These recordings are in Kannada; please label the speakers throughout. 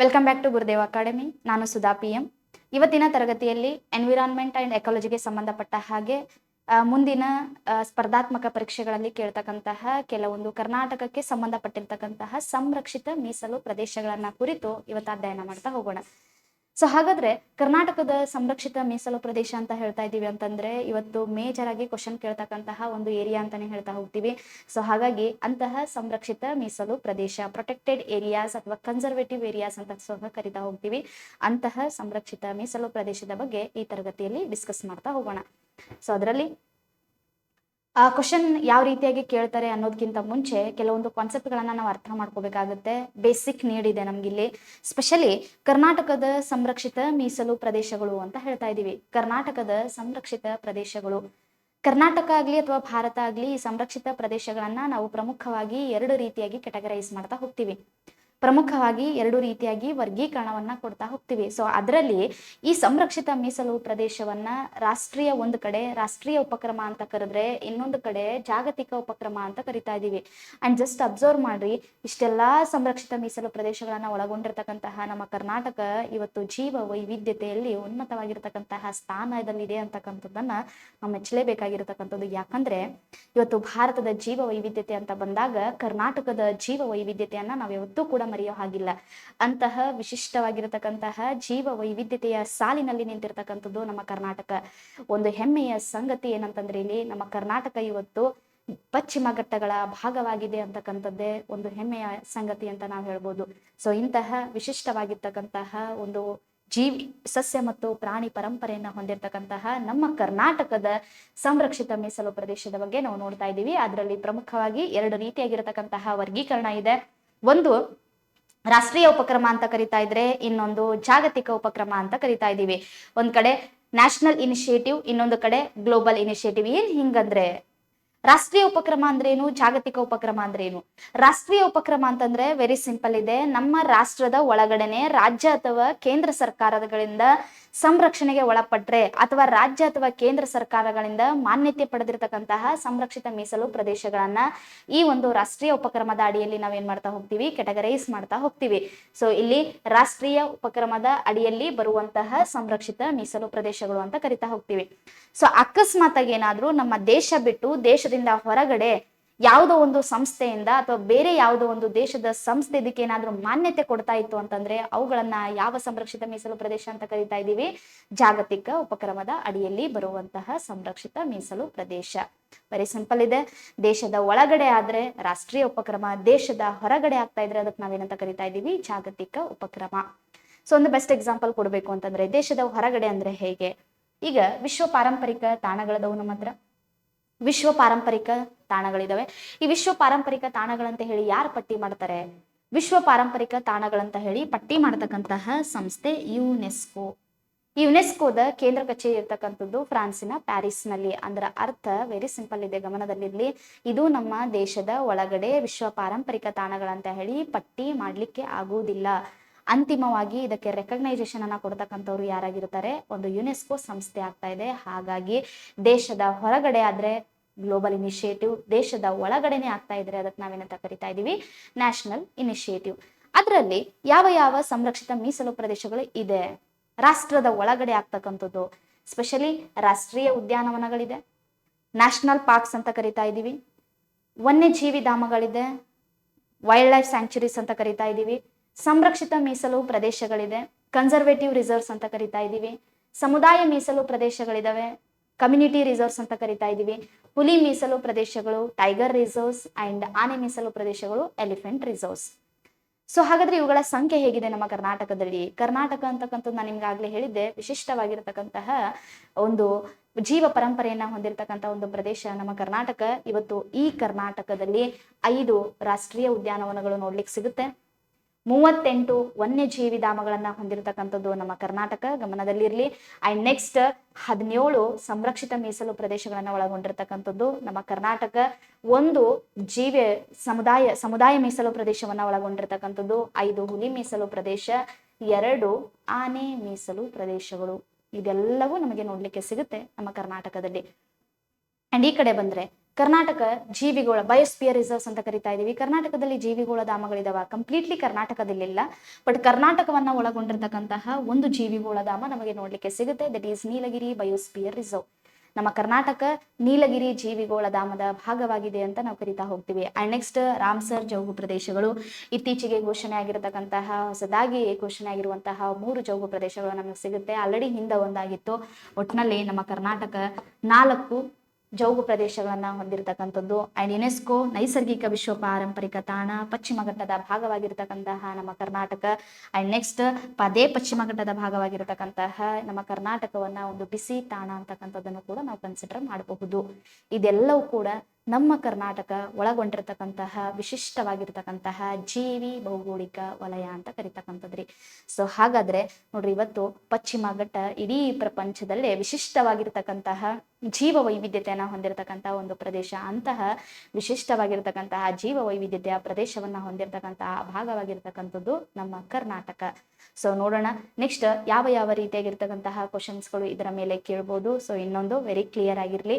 Speaker 1: Welcome back to Gurudev academy. ನಾನು ಸುಧಾ PM. ಇವತ್ತಿನ ತರಗತಿಯಲ್ಲಿ ಎನ್ವಿರಾನ್ಮೆಂಟ್ ಅಂಡ್ ಎಕಾಲಜಿಗೆ ಸಂಬಂಧಪಟ್ಟ ಹಾಗೆ ಮುಂದಿನ ಸ್ಪರ್ಧಾತ್ಮಕ ಪರೀಕ್ಷೆಗಳಲ್ಲಿ ಕೇಳ್ತಕ್ಕಂತಹ ಕೆಲವೊಂದು ಕರ್ನಾಟಕಕ್ಕೆ ಸಂಬಂಧಪಟ್ಟಿರ್ತಕ್ಕಂತಹ ಸಂರಕ್ಷಿತ ಮೀಸಲು ಪ್ರದೇಶಗಳನ್ನ ಕುರಿತು ಇವತ್ತು ಅಧ್ಯಯನ ಮಾಡ್ತಾ ಹೋಗೋಣ. ಸೊ ಹಾಗಾದ್ರೆ ಕರ್ನಾಟಕದ ಸಂರಕ್ಷಿತ ಮೀಸಲು ಪ್ರದೇಶ ಅಂತ ಹೇಳ್ತಾ ಇದೀವಿ ಅಂತಂದ್ರೆ ಇವತ್ತು ಮೇಜರ್ ಆಗಿ ಕ್ವಶನ್ ಕೇಳ್ತಕ್ಕಂತಹ ಒಂದು ಏರಿಯಾ ಅಂತಾನೆ ಹೇಳ್ತಾ ಹೋಗ್ತೀವಿ. ಸೊ ಹಾಗಾಗಿ ಅಂತಹ ಸಂರಕ್ಷಿತ ಮೀಸಲು ಪ್ರದೇಶ, ಪ್ರೊಟೆಕ್ಟೆಡ್ ಏರಿಯಾಸ್ ಅಥವಾ ಕನ್ಸರ್ವೇಟಿವ್ ಏರಿಯಾಸ್ ಅಂತ ಸಹ ಕರಿತಾ ಹೋಗ್ತೀವಿ. ಅಂತಹ ಸಂರಕ್ಷಿತ ಮೀಸಲು ಪ್ರದೇಶದ ಬಗ್ಗೆ ಈ ತರಗತಿಯಲ್ಲಿ ಡಿಸ್ಕಸ್ ಮಾಡ್ತಾ ಹೋಗೋಣ. ಸೊ ಅದರಲ್ಲಿ ಕ್ವಶನ್ ಯಾವ ರೀತಿಯಾಗಿ ಕೇಳ್ತಾರೆ ಅನ್ನೋದಕ್ಕಿಂತ ಮುಂಚೆ ಕೆಲವೊಂದು ಕಾನ್ಸೆಪ್ಟ್ ಗಳನ್ನ ನಾವು ಅರ್ಥ ಮಾಡ್ಕೋಬೇಕಾಗುತ್ತೆ. ಬೇಸಿಕ್ ನೀಡ್ ಇದೆ ನಮ್ಗಿಲ್ಲಿ. ಸ್ಪೆಷಲಿ ಕರ್ನಾಟಕದ ಸಂರಕ್ಷಿತ ಮೀಸಲು ಪ್ರದೇಶಗಳು ಅಂತ ಹೇಳ್ತಾ ಇದೀವಿ. ಕರ್ನಾಟಕದ ಸಂರಕ್ಷಿತ ಪ್ರದೇಶಗಳು, ಕರ್ನಾಟಕ ಆಗ್ಲಿ ಅಥವಾ ಭಾರತ ಆಗ್ಲಿ ಈ ಸಂರಕ್ಷಿತ ಪ್ರದೇಶಗಳನ್ನ ನಾವು ಪ್ರಮುಖವಾಗಿ ಎರಡು ರೀತಿಯಾಗಿ ಕ್ಯಾಟಗರೈಸ್ ಮಾಡ್ತಾ ಹೋಗ್ತೀವಿ. ಪ್ರಮುಖವಾಗಿ ಎರಡು ರೀತಿಯಾಗಿ ವರ್ಗೀಕರಣವನ್ನ ಕೊಡ್ತಾ ಹೋಗ್ತೀವಿ. ಸೊ ಅದರಲ್ಲಿ ಈ ಸಂರಕ್ಷಿತ ಮೀಸಲು ಪ್ರದೇಶವನ್ನ ರಾಷ್ಟ್ರೀಯ ಒಂದು ಕಡೆ ರಾಷ್ಟ್ರೀಯ ಉಪಕ್ರಮ ಅಂತ ಕರೆದ್ರೆ, ಇನ್ನೊಂದು ಕಡೆ ಜಾಗತಿಕ ಉಪಕ್ರಮ ಅಂತ ಕರಿತಾ ಇದೀವಿ. ಅಂಡ್ ಜಸ್ಟ್ ಅಬ್ಸರ್ವ್ ಮಾಡ್ರಿ, ಇಷ್ಟೆಲ್ಲಾ ಸಂರಕ್ಷಿತ ಮೀಸಲು ಪ್ರದೇಶಗಳನ್ನ ಒಳಗೊಂಡಿರ್ತಕ್ಕಂತಹ ನಮ್ಮ ಕರ್ನಾಟಕ ಇವತ್ತು ಜೀವ ವೈವಿಧ್ಯತೆಯಲ್ಲಿ ಉನ್ನತವಾಗಿರ್ತಕ್ಕಂತಹ ಸ್ಥಾನದಲ್ಲಿದೆ ಅಂತಕ್ಕಂಥದ್ದನ್ನ ನಾವು ಮೆಚ್ಚಲೇಬೇಕಾಗಿರ್ತಕ್ಕಂಥದ್ದು. ಯಾಕಂದ್ರೆ ಇವತ್ತು ಭಾರತದ ಜೀವ ವೈವಿಧ್ಯತೆ ಅಂತ ಬಂದಾಗ ಕರ್ನಾಟಕದ ಜೀವ ವೈವಿಧ್ಯತೆಯನ್ನ ನಾವು ಯಾವತ್ತೂ ಕೂಡ ಮರೆಯೋ ಹಾಗಿಲ್ಲ. ಅಂತಹ ವಿಶಿಷ್ಟವಾಗಿರತಕ್ಕಂತಹ ಜೀವ ವೈವಿಧ್ಯತೆಯ ಸಾಲಿನಲ್ಲಿ ನಿಂತಿರ್ತಕ್ಕಂಥದ್ದು ನಮ್ಮ ಕರ್ನಾಟಕ. ಒಂದು ಹೆಮ್ಮೆಯ ಸಂಗತಿ ಏನಂತಂದ್ರೆ ಇಲ್ಲಿ ನಮ್ಮ ಕರ್ನಾಟಕ ಇವತ್ತು ಪಶ್ಚಿಮ ಘಟ್ಟಗಳ ಭಾಗವಾಗಿದೆ ಅಂತಕ್ಕಂಥದ್ದೇ ಒಂದು ಹೆಮ್ಮೆಯ ಸಂಗತಿ ಅಂತ ನಾವು ಹೇಳ್ಬೋದು. ಸೊ ಇಂತಹ ವಿಶಿಷ್ಟವಾಗಿರ್ತಕ್ಕಂತಹ ಒಂದು ಜೀವಿ ಸಸ್ಯ ಮತ್ತು ಪ್ರಾಣಿ ಪರಂಪರೆಯನ್ನ ಹೊಂದಿರತಕ್ಕಂತಹ ನಮ್ಮ ಕರ್ನಾಟಕದ ಸಂರಕ್ಷಿತ ಮೀಸಲು ಪ್ರದೇಶದ ಬಗ್ಗೆ ನಾವು ನೋಡ್ತಾ ಇದ್ದೀವಿ. ಅದರಲ್ಲಿ ಪ್ರಮುಖವಾಗಿ ಎರಡು ರೀತಿಯಾಗಿರತಕ್ಕಂತಹ ವರ್ಗೀಕರಣ ಇದೆ. ಒಂದು ರಾಷ್ಟ್ರೀಯ ಉಪಕ್ರಮ ಅಂತ ಕರಿತಾ ಇದ್ರೆ, ಇನ್ನೊಂದು ಜಾಗತಿಕ ಉಪಕ್ರಮ ಅಂತ ಕರಿತಾ ಇದೀವಿ. ಒಂದ್ ಕಡೆ ನ್ಯಾಷನಲ್ ಇನಿಷಿಯೇಟಿವ್, ಇನ್ನೊಂದು ಕಡೆ ಗ್ಲೋಬಲ್ ಇನಿಷಿಯೇಟಿವ್. ಏನ್ ಹಿಂಗಂದ್ರೆ ರಾಷ್ಟ್ರೀಯ ಉಪಕ್ರಮ ಅಂದ್ರೇನು, ಜಾಗತಿಕ ಉಪಕ್ರಮ ಅಂದ್ರೇನು? ರಾಷ್ಟ್ರೀಯ ಉಪಕ್ರಮ ಅಂತಂದ್ರೆ ವೆರಿ ಸಿಂಪಲ್ ಇದೆ. ನಮ್ಮ ರಾಷ್ಟ್ರದ ಒಳಗಡೆನೆ ರಾಜ್ಯ ಅಥವಾ ಕೇಂದ್ರ ಸರ್ಕಾರಗಳಿಂದ ಸಂರಕ್ಷಣೆಗೆ ಒಳಪಟ್ರೆ ಅಥವಾ ರಾಜ್ಯ ಅಥವಾ ಕೇಂದ್ರ ಸರ್ಕಾರಗಳಿಂದ ಮಾನ್ಯತೆ ಪಡೆದಿರತಕ್ಕಂತಹ ಸಂರಕ್ಷಿತ ಮೀಸಲು ಪ್ರದೇಶಗಳನ್ನ ಈ ಒಂದು ರಾಷ್ಟ್ರೀಯ ಉಪಕ್ರಮದ ಅಡಿಯಲ್ಲಿ ನಾವೇನ್ ಮಾಡ್ತಾ ಹೋಗ್ತೀವಿ, ಕ್ಯಾಟಗರೈಸ್ ಮಾಡ್ತಾ ಹೋಗ್ತೀವಿ. ಸೊ ಇಲ್ಲಿ ರಾಷ್ಟ್ರೀಯ ಉಪಕ್ರಮದ ಅಡಿಯಲ್ಲಿ ಬರುವಂತಹ ಸಂರಕ್ಷಿತ ಮೀಸಲು ಪ್ರದೇಶಗಳು ಅಂತ ಕರಿತಾ ಹೋಗ್ತೀವಿ. ಸೊ ಅಕಸ್ಮಾತ್ ಆಗಿ ಏನಾದ್ರೂ ನಮ್ಮ ದೇಶ ಬಿಟ್ಟು ದೇಶದಿಂದ ಹೊರಗಡೆ ಯಾವುದೋ ಒಂದು ಸಂಸ್ಥೆಯಿಂದ ಅಥವಾ ಬೇರೆ ಯಾವುದೋ ಒಂದು ದೇಶದ ಸಂಸ್ಥೆ ಇದಕ್ಕೆ ಏನಾದ್ರೂ ಮಾನ್ಯತೆ ಕೊಡ್ತಾ ಇತ್ತು ಅಂತಂದ್ರೆ ಅವುಗಳನ್ನ ಯಾವ ಸಂರಕ್ಷಿತ ಮೀಸಲು ಪ್ರದೇಶ ಅಂತ ಕರಿತಾ ಇದೀವಿ? ಜಾಗತಿಕ ಉಪಕ್ರಮದ ಅಡಿಯಲ್ಲಿ ಬರುವಂತಹ ಸಂರಕ್ಷಿತ ಮೀಸಲು ಪ್ರದೇಶ. ವೆರಿ ಸಿಂಪಲ್ ಇದೆ. ದೇಶದ ಒಳಗಡೆ ಆದ್ರೆ ರಾಷ್ಟ್ರೀಯ ಉಪಕ್ರಮ, ದೇಶದ ಹೊರಗಡೆ ಆಗ್ತಾ ಇದ್ರೆ ಅದಕ್ಕೆ ನಾವೇನಂತ ಕರಿತಾ ಇದೀವಿ? ಜಾಗತಿಕ ಉಪಕ್ರಮ. ಸೊ ಒಂದು ಬೆಸ್ಟ್ ಎಕ್ಸಾಂಪಲ್ ಕೊಡ್ಬೇಕು ಅಂತಂದ್ರೆ ದೇಶದ ಹೊರಗಡೆ ಅಂದ್ರೆ ಹೇಗೆ? ಈಗ ವಿಶ್ವ ಪಾರಂಪರಿಕ ತಾಣಗಳದವು ನಮ್ಮ ಹತ್ರ. ವಿಶ್ವ ಪಾರಂಪರಿಕ ತಾಣಗಳಿದಾವೆ. ಈ ವಿಶ್ವ ಪಾರಂಪರಿಕ ತಾಣಗಳಂತ ಹೇಳಿ ಯಾರು ಪಟ್ಟಿ ಮಾಡ್ತಾರೆ? ವಿಶ್ವ ಪಾರಂಪರಿಕ ತಾಣಗಳಂತ ಹೇಳಿ ಪಟ್ಟಿ ಮಾಡತಕ್ಕಂತಹ ಸಂಸ್ಥೆ ಯುನೆಸ್ಕೋ. ಯುನೆಸ್ಕೋದ ಕೇಂದ್ರ ಕಚೇರಿ ಇರ್ತಕ್ಕಂಥದ್ದು ಫ್ರಾನ್ಸಿನ ಪ್ಯಾರಿಸ್ ನಲ್ಲಿ. ಅಂದ್ರ ಅರ್ಥ ವೆರಿ ಸಿಂಪಲ್ ಇದೆ, ಗಮನದಲ್ಲಿರ್ಲಿ. ಇದು ನಮ್ಮ ದೇಶದ ಒಳಗಡೆ ವಿಶ್ವ ಪಾರಂಪರಿಕ ತಾಣಗಳಂತ ಹೇಳಿ ಪಟ್ಟಿ ಮಾಡ್ಲಿಕ್ಕೆ ಆಗುವುದಿಲ್ಲ. ಅಂತಿಮವಾಗಿ ಇದಕ್ಕೆ ರೆಕಗ್ನೈಸೇಷನ್ ಅನ್ನ ಕೊಡ್ತಕ್ಕಂಥವ್ರು ಯಾರಾಗಿರ್ತಾರೆ? ಒಂದು ಯುನೆಸ್ಕೋ ಸಂಸ್ಥೆ ಆಗ್ತಾ ಇದೆ. ಹಾಗಾಗಿ ದೇಶದ ಹೊರಗಡೆ ಆದ್ರೆ ಗ್ಲೋಬಲ್ ಇನಿಷಿಯೇಟಿವ್, ದೇಶದ ಒಳಗಡೆನೆ ಆಗ್ತಾ ಇದ್ರೆ ಅದಕ್ಕೆ ನಾವೇನಂತ ಕರಿತಾ ಇದೀವಿ? National initiative. ಅದರಲ್ಲಿ ಯಾವ ಯಾವ ಸಂರಕ್ಷಿತ ಮೀಸಲು ಪ್ರದೇಶಗಳು ಇದೆ ರಾಷ್ಟ್ರದ ಒಳಗಡೆ ಆಗ್ತಕ್ಕಂಥದ್ದು? ಸ್ಪೆಷಲಿ ರಾಷ್ಟ್ರೀಯ ಉದ್ಯಾನವನಗಳಿದೆ, ನ್ಯಾಷನಲ್ ಪಾರ್ಕ್ಸ್ ಅಂತ ಕರಿತಾ ಇದೀವಿ, ವನ್ಯಜೀವಿ ಧಾಮಗಳಿದೆ, ವೈಲ್ಡ್ ಲೈಫ್ ಸ್ಯಾಂಕ್ಚುರೀಸ್ ಅಂತ ಕರಿತಾ ಇದೀವಿ, ಸಂರಕ್ಷಿತ ಮೀಸಲು ಪ್ರದೇಶಗಳಿದೆ, ಕನ್ಸರ್ವೇಟಿವ್ ರಿಸರ್ವ್ಸ್ ಅಂತ ಕರಿತಾ ಇದೀವಿ, ಸಮುದಾಯ ಮೀಸಲು ಪ್ರದೇಶಗಳಿದಾವೆ, ಕಮ್ಯುನಿಟಿ ರಿಸರ್ವ್ಸ್ ಅಂತ ಕರಿತಾ ಇದೀವಿ, ಹುಲಿ ಮೀಸಲು ಪ್ರದೇಶಗಳು, ಟೈಗರ್ ರಿಸರ್ವ್ಸ್, ಅಂಡ್ ಆನೆ ಮೀಸಲು ಪ್ರದೇಶಗಳು, ಎಲಿಫೆಂಟ್ ರಿಸರ್ವ್ಸ್. ಸೊ ಹಾಗಾದ್ರೆ ಇವುಗಳ ಸಂಖ್ಯೆ ಹೇಗಿದೆ ನಮ್ಮ ಕರ್ನಾಟಕದಲ್ಲಿ? ಕರ್ನಾಟಕ ಅಂತಕ್ಕಂಥದ್ದು ನಾನು ನಿಮ್ಗೆ ಆಗ್ಲೇ ಹೇಳಿದ್ದೆ, ವಿಶಿಷ್ಟವಾಗಿರತಕ್ಕಂತಹ ಒಂದು ಜೀವ ಪರಂಪರೆಯನ್ನ ಹೊಂದಿರತಕ್ಕಂಥ ಒಂದು ಪ್ರದೇಶ ನಮ್ಮ ಕರ್ನಾಟಕ. ಇವತ್ತು ಈ ಕರ್ನಾಟಕದಲ್ಲಿ 5 ರಾಷ್ಟ್ರೀಯ ಉದ್ಯಾನವನಗಳು ನೋಡ್ಲಿಕ್ಕೆ ಸಿಗುತ್ತೆ, 38 ವನ್ಯಜೀವಿ ಧಾಮಗಳನ್ನ ಹೊಂದಿರತಕ್ಕಂಥದ್ದು ನಮ್ಮ ಕರ್ನಾಟಕ, ಗಮನದಲ್ಲಿರ್ಲಿ. ಅಂಡ್ ನೆಕ್ಸ್ಟ್ 17 ಸಂರಕ್ಷಿತ ಮೀಸಲು ಪ್ರದೇಶಗಳನ್ನ ಒಳಗೊಂಡಿರ್ತಕ್ಕಂಥದ್ದು ನಮ್ಮ ಕರ್ನಾಟಕ. ಒಂದು ಸಮುದಾಯ ಮೀಸಲು ಪ್ರದೇಶವನ್ನ ಒಳಗೊಂಡಿರ್ತಕ್ಕಂಥದ್ದು, 5 ಹುಲಿ ಮೀಸಲು ಪ್ರದೇಶ, 2 ಆನೆ ಮೀಸಲು ಪ್ರದೇಶಗಳು. ಇದೆಲ್ಲವೂ ನಮಗೆ ನೋಡ್ಲಿಕ್ಕೆ ಸಿಗುತ್ತೆ ನಮ್ಮ ಕರ್ನಾಟಕದಲ್ಲಿ. ಅಂಡ್ ಈ ಕಡೆ ಬಂದ್ರೆ ಕರ್ನಾಟಕ ಜೀವಿಗೋಳ ಬಯೋಸ್ಪಿಯರ್ ರಿಸರ್ವ್ಸ್ ಅಂತ ಕರಿತಾ ಇದೀವಿ. ಕರ್ನಾಟಕದಲ್ಲಿ ಜೀವಿಗೋಳ ಧಾಮಗಳಿದಾವ, ಕಂಪ್ಲೀಟ್ಲಿ ಕರ್ನಾಟಕದಲ್ಲಿಲ್ಲ, ಬಟ್ ಕರ್ನಾಟಕವನ್ನ ಒಳಗೊಂಡಿರ್ತಕ್ಕಂತಹ ಒಂದು ಜೀವಿಗೋಳ ಧಾಮ ನಮಗೆ ನೋಡ್ಲಿಕ್ಕೆ ಸಿಗುತ್ತೆ. That is Nilgiri biosphere reserve. ನಮ್ಮ ಕರ್ನಾಟಕ ನೀಲಗಿರಿ ಜೀವಿಗೋಳ ಧಾಮದ ಭಾಗವಾಗಿದೆ ಅಂತ ನಾವು ಕರಿತಾ ಹೋಗ್ತೀವಿ. ಅಂಡ್ ನೆಕ್ಸ್ಟ್ ರಾಮ್ಸರ್ ಜೌಗು ಪ್ರದೇಶಗಳು. ಇತ್ತೀಚೆಗೆ ಘೋಷಣೆ ಆಗಿರತಕ್ಕಂತಹ, ಹೊಸದಾಗಿ ಘೋಷಣೆ ಆಗಿರುವಂತಹ 3 ಜೌಗು ಪ್ರದೇಶಗಳು ನಮಗೆ ಸಿಗುತ್ತೆ. ಆಲ್ರೆಡಿ ಹಿಂದೆ ಒಂದಾಗಿತ್ತು. ಒಟ್ಟಿನಲ್ಲಿ ನಮ್ಮ ಕರ್ನಾಟಕ 4 ಜೌಗು ಪ್ರದೇಶಗಳನ್ನ ಹೊಂದಿರತಕ್ಕಂಥದ್ದು. ಅಂಡ್ ಯುನೆಸ್ಕೋ ನೈಸರ್ಗಿಕ ವಿಶ್ವ ಪಾರಂಪರಿಕ ತಾಣ, ಪಶ್ಚಿಮ ಘಟ್ಟದ ಭಾಗವಾಗಿರ್ತಕ್ಕಂತಹ ನಮ್ಮ ಕರ್ನಾಟಕ. ಅಂಡ್ ನೆಕ್ಸ್ಟ್ ಅದೇ ಪಶ್ಚಿಮ ಘಟ್ಟದ ಭಾಗವಾಗಿರ್ತಕ್ಕಂತಹ ನಮ್ಮ ಕರ್ನಾಟಕವನ್ನ ಒಂದು ಬಿಸಿ ತಾಣ ಅಂತಕ್ಕಂಥದ್ದನ್ನು ಕೂಡ ನಾವು ಕನ್ಸಿಡರ್ ಮಾಡಬಹುದು. ಇದೆಲ್ಲವೂ ಕೂಡ ನಮ್ಮ ಕರ್ನಾಟಕ ಒಳಗೊಂಡಿರ್ತಕ್ಕಂತಹ ವಿಶಿಷ್ಟವಾಗಿರ್ತಕ್ಕಂತಹ ಜೀವಿ ಭೌಗೋಳಿಕ ವಲಯ ಅಂತ ಕರಿತಕ್ಕಂಥದ್ರಿ. ಸೊ ಹಾಗಾದ್ರೆ ನೋಡ್ರಿ, ಇವತ್ತು ಪಶ್ಚಿಮ ಘಟ್ಟ ಇಡೀ ಪ್ರಪಂಚದಲ್ಲೇ ವಿಶಿಷ್ಟವಾಗಿರ್ತಕ್ಕಂತಹ ಜೀವ ವೈವಿಧ್ಯತೆಯನ್ನ ಹೊಂದಿರತಕ್ಕಂತಹ ಒಂದು ಪ್ರದೇಶ. ಅಂತಹ ವಿಶಿಷ್ಟವಾಗಿರ್ತಕ್ಕಂತಹ ಜೀವ ವೈವಿಧ್ಯತೆಯ ಪ್ರದೇಶವನ್ನ ಹೊಂದಿರತಕ್ಕಂತಹ ಭಾಗವಾಗಿರ್ತಕ್ಕಂಥದ್ದು ನಮ್ಮ ಕರ್ನಾಟಕ. ಸೊ ನೋಡೋಣ ನೆಕ್ಸ್ಟ್ ಯಾವ ಯಾವ ರೀತಿಯಾಗಿರ್ತಕ್ಕಂತಹ ಕ್ವಶನ್ಸ್ಗಳು ಇದರ ಮೇಲೆ ಕೇಳ್ಬೋದು. ಸೊ ಇನ್ನೊಂದು ವೆರಿ ಕ್ಲಿಯರ್ ಆಗಿರ್ಲಿ,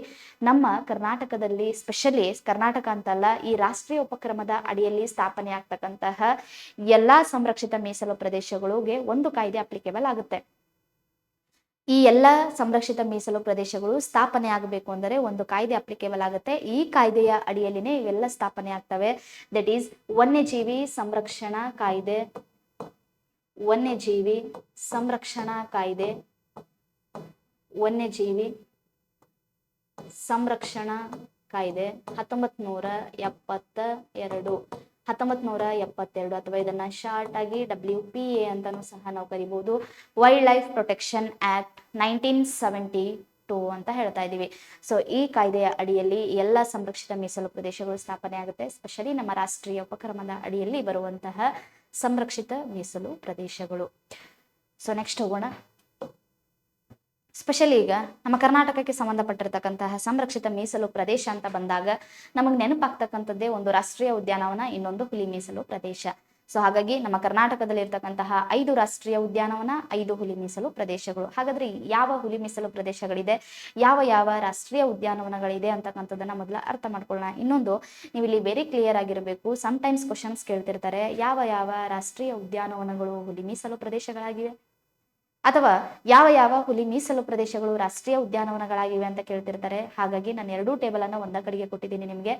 Speaker 1: ನಮ್ಮ ಕರ್ನಾಟಕದಲ್ಲಿ ಸ್ಪೆಷಲಿ ಕರ್ನಾಟಕ ಅಂತಲ್ಲ, ಈ ರಾಷ್ಟ್ರೀಯ ಉಪಕ್ರಮದ ಅಡಿಯಲ್ಲಿ ಸ್ಥಾಪನೆ ಆಗ್ತಕ್ಕಂತಹ ಎಲ್ಲಾ ಸಂರಕ್ಷಿತ ಮೀಸಲು ಪ್ರದೇಶಗಳಿಗೆ ಒಂದು ಕಾಯ್ದೆ ಅಪ್ಲಿಕೇಬಲ್ ಆಗುತ್ತೆ. ಈ ಎಲ್ಲ ಸಂರಕ್ಷಿತ ಮೀಸಲು ಪ್ರದೇಶಗಳು ಸ್ಥಾಪನೆ ಆಗಬೇಕು ಅಂದರೆ ಒಂದು ಕಾಯ್ದೆ ಅಪ್ಲಿಕೇಬಲ್ ಆಗುತ್ತೆ. ಈ ಕಾಯ್ದೆಯ ಅಡಿಯಲ್ಲಿನೇ ಇವೆಲ್ಲ ಸ್ಥಾಪನೆ ಆಗ್ತವೆ. ದಟ್ ಈಸ್ ವನ್ಯಜೀವಿ ಸಂರಕ್ಷಣಾ ಕಾಯ್ದೆ, ವನ್ಯಜೀವಿ ಸಂರಕ್ಷಣಾ ಕಾಯ್ದೆ, ವನ್ಯಜೀವಿ ಸಂರಕ್ಷಣಾ ಕಾಯ್ದೆ 1972 ಅಥವಾ ಇದನ್ನ ಶಾರ್ಟ್ ಆಗಿ WPA ಅಂತಾನೂ ಸಹ ನಾವು ಕರಿಬಹುದು. ವೈಲ್ಡ್ ಲೈಫ್ ಪ್ರೊಟೆಕ್ಷನ್ ಆಕ್ಟ್ 1972 ಅಂತ ಹೇಳ್ತಾ ಇದೀವಿ. ಸೊ ಈ ಕಾಯ್ದೆಯ ಅಡಿಯಲ್ಲಿ ಎಲ್ಲ ಸಂರಕ್ಷಿತ ಮೀಸಲು ಪ್ರದೇಶಗಳು ಸ್ಥಾಪನೆ ಆಗುತ್ತೆ, ಸ್ಪೆಷಲಿ ನಮ್ಮ ರಾಷ್ಟ್ರೀಯ ಉಪಕ್ರಮದ ಅಡಿಯಲ್ಲಿ ಬರುವಂತಹ ಸಂರಕ್ಷಿತ ಮೀಸಲು ಪ್ರದೇಶಗಳು. ಸೊ ನೆಕ್ಸ್ಟ್ ಹೋಗೋಣ. ಸ್ಪೆಷಲಿ ಈಗ ನಮ್ಮ ಕರ್ನಾಟಕಕ್ಕೆ ಸಂಬಂಧಪಟ್ಟಿರ್ತಕ್ಕಂತಹ ಸಂರಕ್ಷಿತ ಮೀಸಲು ಪ್ರದೇಶ ಅಂತ ಬಂದಾಗ ನಮಗೆ ನೆನಪಾಗ್ತಕ್ಕಂಥದ್ದೇ ಒಂದು ರಾಷ್ಟ್ರೀಯ ಉದ್ಯಾನವನ, ಇನ್ನೊಂದು ಹುಲಿ ಮೀಸಲು ಪ್ರದೇಶ. ಸೊ ಹಾಗಾಗಿ ನಮ್ಮ ಕರ್ನಾಟಕದಲ್ಲಿ ಇರ್ತಕ್ಕಂತಹ 5 ರಾಷ್ಟ್ರೀಯ ಉದ್ಯಾನವನ, 5 ಹುಲಿ ಮೀಸಲು ಪ್ರದೇಶಗಳು. ಹಾಗಾದ್ರೆ ಯಾವ ಹುಲಿ ಮೀಸಲು ಪ್ರದೇಶಗಳಿದೆ, ಯಾವ ಯಾವ ರಾಷ್ಟ್ರೀಯ ಉದ್ಯಾನವನಗಳಿದೆ ಅಂತಕ್ಕಂಥದ್ದನ್ನ ಮೊದಲ ಅರ್ಥ ಮಾಡ್ಕೊಳ್ಳೋಣ. ಇನ್ನೊಂದು, ನೀವು ಇಲ್ಲಿ ವೆರಿ ಕ್ಲಿಯರ್ ಆಗಿರಬೇಕು. ಸಮ್ಟೈಮ್ಸ್ ಕ್ವಶನ್ಸ್ ಕೇಳ್ತಿರ್ತಾರೆ, ಯಾವ ಯಾವ ರಾಷ್ಟ್ರೀಯ ಉದ್ಯಾನವನಗಳು ಹುಲಿ ಮೀಸಲು ಪ್ರದೇಶಗಳಾಗಿವೆ, ಅಥವಾ ಯಾವ ಯಾವ ಹುಲಿ ಮೀಸಲು ಪ್ರದೇಶಗಳು ರಾಷ್ಟ್ರೀಯ ಉದ್ಯಾನವನಗಳಾಗಿವೆ ಅಂತ ಕೇಳ್ತಿರ್ತಾರೆ. ಹಾಗಾಗಿ ನಾನು 2 ಟೇಬಲ್ ಅನ್ನ ಒಂದ ಕಡೆಗೆ ಕೊಟ್ಟಿದ್ದೀನಿ, ನಿಮಗೆ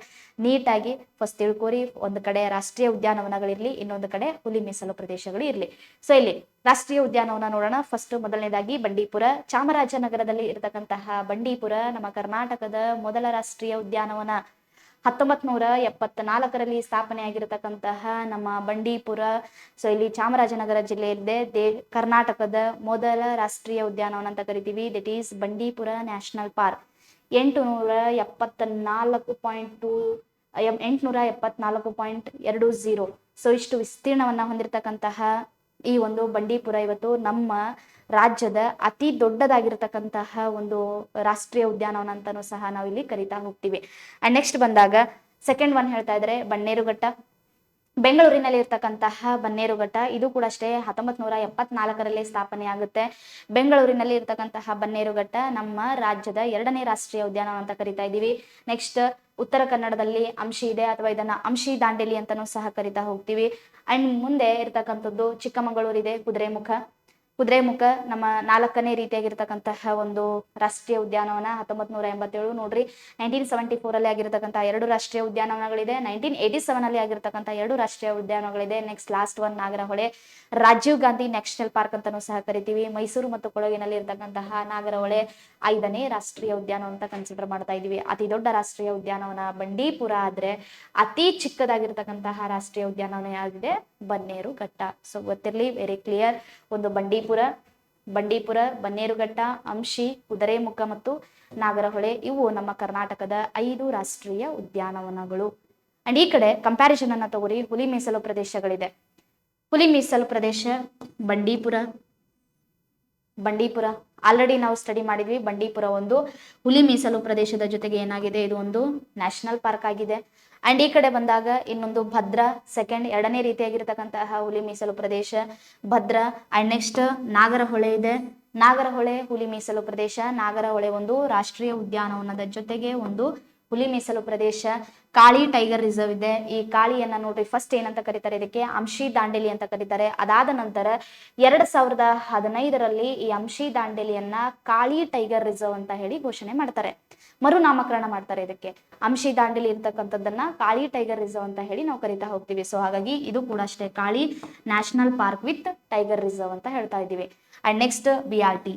Speaker 1: ನೀಟಾಗಿ ಫಸ್ಟ್ ತಿಳ್ಕೋರಿ. ಒಂದು ಕಡೆ ರಾಷ್ಟ್ರೀಯ ಉದ್ಯಾನವನಗಳಿರ್ಲಿ, ಇನ್ನೊಂದು ಕಡೆ ಹುಲಿ ಮೀಸಲು ಪ್ರದೇಶಗಳು ಇರ್ಲಿ. ಸೊ ಇಲ್ಲಿ ರಾಷ್ಟ್ರೀಯ ಉದ್ಯಾನವನ ನೋಡೋಣ. ಫಸ್ಟ್ ಮೊದಲನೇದಾಗಿ ಬಂಡೀಪುರ, ಚಾಮರಾಜನಗರದಲ್ಲಿ ಇರತಕ್ಕಂತಹ ಬಂಡೀಪುರ ನಮ್ಮ ಕರ್ನಾಟಕದ ಮೊದಲ ರಾಷ್ಟ್ರೀಯ ಉದ್ಯಾನವನ. 1974ರಲ್ಲಿ ಸ್ಥಾಪನೆ ಆಗಿರತಕ್ಕಂತಹ ನಮ್ಮ ಬಂಡೀಪುರ. ಸೊ ಇಲ್ಲಿ ಚಾಮರಾಜನಗರ ಜಿಲ್ಲೆಯಲ್ಲಿದೆ, ಕರ್ನಾಟಕದ ಮೊದಲ ರಾಷ್ಟ್ರೀಯ ಉದ್ಯಾನವನ ಅಂತ ಕರಿತೀವಿ. That is Bandipur national park. 874.20. So ಇಷ್ಟು ವಿಸ್ತೀರ್ಣವನ್ನ ಹೊಂದಿರತಕ್ಕಂತಹ ಈ ಒಂದು ಬಂಡೀಪುರ ಇವತ್ತು ನಮ್ಮ ರಾಜ್ಯದ ಅತಿ ದೊಡ್ಡದಾಗಿರ್ತಕ್ಕಂತಹ ಒಂದು ರಾಷ್ಟ್ರೀಯ ಉದ್ಯಾನವನ ಅಂತಾನೂ ಸಹ ನಾವು ಇಲ್ಲಿ ಕರಿತಾ ಹೋಗ್ತೀವಿ. ಅಂಡ್ ನೆಕ್ಸ್ಟ್ ಬಂದಾಗ ಸೆಕೆಂಡ್ ಒನ್ ಹೇಳ್ತಾ ಇದ್ರೆ ಬನ್ನೇರುಘಟ್ಟ, ಬೆಂಗಳೂರಿನಲ್ಲಿ ಇರ್ತಕ್ಕಂತಹ ಬನ್ನೇರುಘಟ್ಟ. ಇದು ಕೂಡ ಅಷ್ಟೇ 1974ರಲ್ಲಿ ಸ್ಥಾಪನೆ ಆಗುತ್ತೆ. ಬೆಂಗಳೂರಿನಲ್ಲಿ ಇರ್ತಕ್ಕಂತಹ ಬನ್ನೇರುಘಟ್ಟ ನಮ್ಮ ರಾಜ್ಯದ 2ನೇ ರಾಷ್ಟ್ರೀಯ ಉದ್ಯಾನವನ ಅಂತ ಕರಿತಾ ಇದೀವಿ. ನೆಕ್ಸ್ಟ್ ಉತ್ತರ ಕನ್ನಡದಲ್ಲಿ ಅಂಶಿ ಇದೆ, ಅಥವಾ ಇದನ್ನ ಅಂಶಿ ದಾಂಡೇಲಿ ಅಂತಾನೂ ಸಹ ಕರಿತಾ ಹೋಗ್ತೀವಿ. ಅಂಡ್ ಮುಂದೆ ಇರ್ತಕ್ಕಂಥದ್ದು ಚಿಕ್ಕಮಗಳೂರು ಇದೆ, ಕುದುರೆಮುಖ ನಮ್ಮ 4ನೇ ರೀತಿಯಾಗಿರ್ತಕ್ಕಂತಹ ಒಂದು ರಾಷ್ಟ್ರೀಯ ಉದ್ಯಾನವನ. 1987 ನೋಡ್ರಿ, 1974ರಲ್ಲಿ ಆಗಿರ್ತಕ್ಕಂತಹ 2 ರಾಷ್ಟ್ರೀಯ ಉದ್ಯಾನವನಗಳಿದೆ. 1987ನಲ್ಲಿ ಆಗಿರ್ತಕ್ಕಂತಹ 2 ರಾಷ್ಟ್ರೀಯ ಉದ್ಯಾನವನಗಳಿದೆ. Next last one Nagarahole, Rajiv Gandhi national park ಅಂತಾನೂ ಸಹ ಕರಿತೀವಿ. ಮೈಸೂರು ಮತ್ತು ಕೊಡಗಿನಲ್ಲಿ ಇರ್ತಕ್ಕಂತಹ ನಾಗರಹೊಳೆ 5ನೇ ರಾಷ್ಟ್ರೀಯ ಉದ್ಯಾನವನ ಅಂತ ಕನ್ಸಿಡರ್ ಮಾಡ್ತಾ ಇದೀವಿ. ಅತಿ ದೊಡ್ಡ ರಾಷ್ಟ್ರೀಯ ಉದ್ಯಾನವನ ಬಂಡೀಪುರ ಆದ್ರೆ ಅತಿ ಚಿಕ್ಕದಾಗಿರ್ತಕ್ಕಂತಹ ರಾಷ್ಟ್ರೀಯ ಉದ್ಯಾನವನ ಯಾವ್ದಿದೆ, ಬನ್ನೇರುಘಟ್ಟ. ಸೊ ಗೊತ್ತಿರ್ಲಿ, ವೆರಿ ಕ್ಲಿಯರ್. ಒಂದು ಬಂಡೀಪುರ, ಬನ್ನೇರುಘಟ್ಟ, ಅಂಶಿ, ಕುದುರೆಮುಖ ಮತ್ತು ನಾಗರಹೊಳೆ, ಇವು ನಮ್ಮ ಕರ್ನಾಟಕದ 5 ರಾಷ್ಟ್ರೀಯ ಉದ್ಯಾನವನಗಳು. ಅಂಡ್ ಈ ಕಡೆ ಕಂಪ್ಯಾರಿಸನ್ ಅನ್ನ ತಗೋರಿ. ಹುಲಿ ಮೀಸಲು ಪ್ರದೇಶಗಳಿದೆ. ಹುಲಿ ಮೀಸಲು ಪ್ರದೇಶ ಬಂಡೀಪುರ ಆಲ್ರೆಡಿ ನಾವು ಸ್ಟಡಿ ಮಾಡಿದ್ವಿ. ಬಂಡೀಪುರ ಒಂದು ಹುಲಿ ಮೀಸಲು ಪ್ರದೇಶದ ಜೊತೆಗೆ ಏನಾಗಿದೆ, ಇದು ಒಂದು ನ್ಯಾಷನಲ್ ಪಾರ್ಕ್ ಆಗಿದೆ. ಅಂಡ್ ಈ ಕಡೆ ಬಂದಾಗ ಇನ್ನೊಂದು ಭದ್ರಾ, ಸೆಕೆಂಡ್ 2ನೇ ರೀತಿಯಾಗಿರ್ತಕ್ಕಂತಹ ಹುಲಿ ಮೀಸಲು ಪ್ರದೇಶ ಭದ್ರಾ. ಅಂಡ್ ನೆಕ್ಸ್ಟ್ ನಾಗರಹೊಳೆ ಇದೆ. ನಾಗರಹೊಳೆ ಹುಲಿ ಮೀಸಲು ಪ್ರದೇಶ. ನಾಗರಹೊಳೆ ಒಂದು ರಾಷ್ಟ್ರೀಯ ಉದ್ಯಾನವನದ ಜೊತೆಗೆ ಒಂದು ಹುಲಿ ಮೀಸಲು ಪ್ರದೇಶ, ಕಾಳಿ ಟೈಗರ್ ರಿಸರ್ವ್ ಇದೆ. ಈ ಕಾಳಿಯನ್ನ ನೋಡ್ರಿ ಫಸ್ಟ್ ಏನಂತ ಕರೀತಾರೆ, ಇದಕ್ಕೆ ಅಂಶಿ ದಾಂಡೇಲಿ ಅಂತ ಕರೀತಾರೆ. ಅದಾದ ನಂತರ 2015ರಲ್ಲಿ ಈ ಅಂಶಿ ದಾಂಡೇಲಿಯನ್ನ ಕಾಳಿ ಟೈಗರ್ ರಿಸರ್ವ್ ಅಂತ ಹೇಳಿ ಘೋಷಣೆ ಮಾಡ್ತಾರೆ, ಮರುನಾಮಕರಣ ಮಾಡ್ತಾರೆ. ಇದಕ್ಕೆ ಅಂಶಿ ದಾಂಡೇಲಿ ಇರ್ತಕ್ಕಂಥದ್ದನ್ನ ಕಾಳಿ ಟೈಗರ್ ರಿಸರ್ವ್ ಅಂತ ಹೇಳಿ ನಾವು ಕರಿತಾ ಹೋಗ್ತೀವಿ. ಸೊ ಹಾಗಾಗಿ ಇದು ಕೂಡ ಅಷ್ಟೇ Kali national park with tiger reserve ಅಂತ ಹೇಳ್ತಾ ಇದ್ದೀವಿ. And next BRT,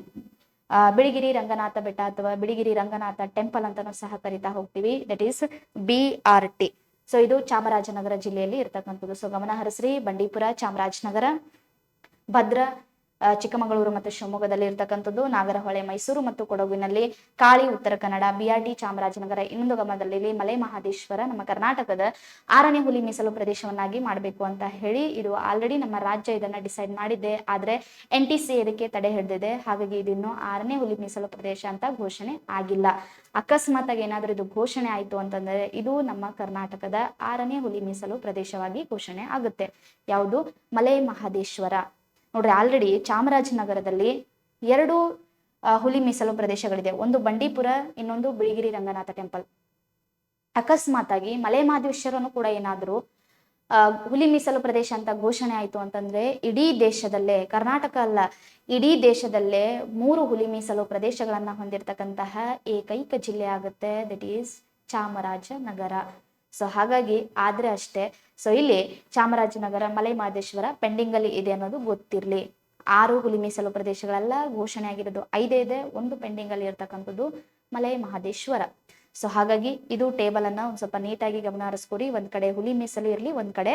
Speaker 1: Biligiri Ranganatha ಬೆಟ್ಟ ಅಥವಾ ಬಿಳಿಗಿರಿ ರಂಗನಾಥ ಟೆಂಪಲ್ ಅಂತಾನೂ ಸಹ ಕರಿತಾ ಹೋಗ್ತೀವಿ. That is BRT. ಸೊ ಇದು ಚಾಮರಾಜನಗರ ಜಿಲ್ಲೆಯಲ್ಲಿ ಇರ್ತಕ್ಕಂಥದ್ದು. ಸೊ ಗಮನ ಹರಿಸ್ರಿ, ಬಂಡೀಪುರ ಚಾಮರಾಜನಗರ, ಭದ್ರಾ ಚಿಕ್ಕಮಗಳೂರು ಮತ್ತು ಶಿವಮೊಗ್ಗದಲ್ಲಿ ಇರ್ತಕ್ಕಂಥದ್ದು, ನಾಗರಹೊಳೆ ಮೈಸೂರು ಮತ್ತು ಕೊಡಗಿನಲ್ಲಿ, ಕಾಳಿ ಉತ್ತರ ಕನ್ನಡ, BRT ಚಾಮರಾಜನಗರ. ಇನ್ನೊಂದು ಗಮನದಲ್ಲಿ ಮಲೆ ಮಹದೇಶ್ವರ ನಮ್ಮ ಕರ್ನಾಟಕದ 6ನೇ ಹುಲಿ ಮೀಸಲು ಪ್ರದೇಶವನ್ನಾಗಿ ಮಾಡಬೇಕು ಅಂತ ಹೇಳಿ ಇದು ಆಲ್ರೆಡಿ ನಮ್ಮ ರಾಜ್ಯ ಇದನ್ನ ಡಿಸೈಡ್ ಮಾಡಿದೆ. ಆದ್ರೆ NTC ಇದಕ್ಕೆ ತಡೆ ಹಿಡಿದಿದೆ. ಹಾಗಾಗಿ ಇದಿನ್ನು 6ನೇ ಹುಲಿ ಮೀಸಲು ಪ್ರದೇಶ ಅಂತ ಘೋಷಣೆ ಆಗಿಲ್ಲ. ಅಕಸ್ಮಾತ್ ಆಗಿ ಏನಾದ್ರೂ ಇದು ಘೋಷಣೆ ಆಯ್ತು ಅಂತಂದ್ರೆ ಇದು ನಮ್ಮ ಕರ್ನಾಟಕದ 6ನೇ ಹುಲಿ ಮೀಸಲು ಪ್ರದೇಶವಾಗಿ ಘೋಷಣೆ ಆಗುತ್ತೆ. ಯಾವುದು? ಮಲೆ ಮಹದೇಶ್ವರ. ನೋಡ್ರಿ, ಆಲ್ರೆಡಿ ಚಾಮರಾಜನಗರದಲ್ಲಿ 2 ಹುಲಿ ಮೀಸಲು ಪ್ರದೇಶಗಳಿದೆ, ಒಂದು ಬಂಡೀಪುರ, ಇನ್ನೊಂದು ಬಿಳಿಗಿರಿ ರಂಗನಾಥ ಟೆಂಪಲ್. ಅಕಸ್ಮಾತ್ ಆಗಿ ಮಲೆ ಮಹದೇಶ್ವರನು ಕೂಡ ಏನಾದ್ರು ಹುಲಿ ಮೀಸಲು ಪ್ರದೇಶ ಅಂತ ಘೋಷಣೆ ಆಯ್ತು ಅಂತಂದ್ರೆ ಇಡೀ ದೇಶದಲ್ಲೇ, ಕರ್ನಾಟಕ ಅಲ್ಲ ಇಡೀ ದೇಶದಲ್ಲೇ 3 ಹುಲಿ ಮೀಸಲು ಪ್ರದೇಶಗಳನ್ನ ಹೊಂದಿರತಕ್ಕಂತಹ ಏಕೈಕ ಜಿಲ್ಲೆ ಆಗುತ್ತೆ. That is Chamarajanagar. ಸೊ ಹಾಗಾಗಿ ಆದ್ರೆ ಅಷ್ಟೇ. ಸೊ ಇಲ್ಲಿ ಚಾಮರಾಜನಗರ, ಮಲೆ ಮಹದೇಶ್ವರ ಪೆಂಡಿಂಗ್ ಅಲ್ಲಿ ಇದೆ ಅನ್ನೋದು ಗೊತ್ತಿರ್ಲಿ. 6 ಹುಲಿ ಮೀಸಲು ಪ್ರದೇಶಗಳೆಲ್ಲ ಘೋಷಣೆ ಆಗಿರೋದು, 5 ಇದೆ, ಒಂದು ಪೆಂಡಿಂಗ್ ಅಲ್ಲಿ ಇರ್ತಕ್ಕಂಥದ್ದು ಮಲೆ ಮಹದೇಶ್ವರ. ಸೊ ಹಾಗಾಗಿ ಇದು ಟೇಬಲ್ ಅನ್ನ ಒಂದ್ ಸ್ವಲ್ಪ ನೀಟಾಗಿ ಗಮನ ಹರಿಸ್ಕೊಡಿ. ಒಂದ್ ಕಡೆ ಹುಲಿ ಮೀಸಲು ಇರ್ಲಿ, ಒಂದ್ ಕಡೆ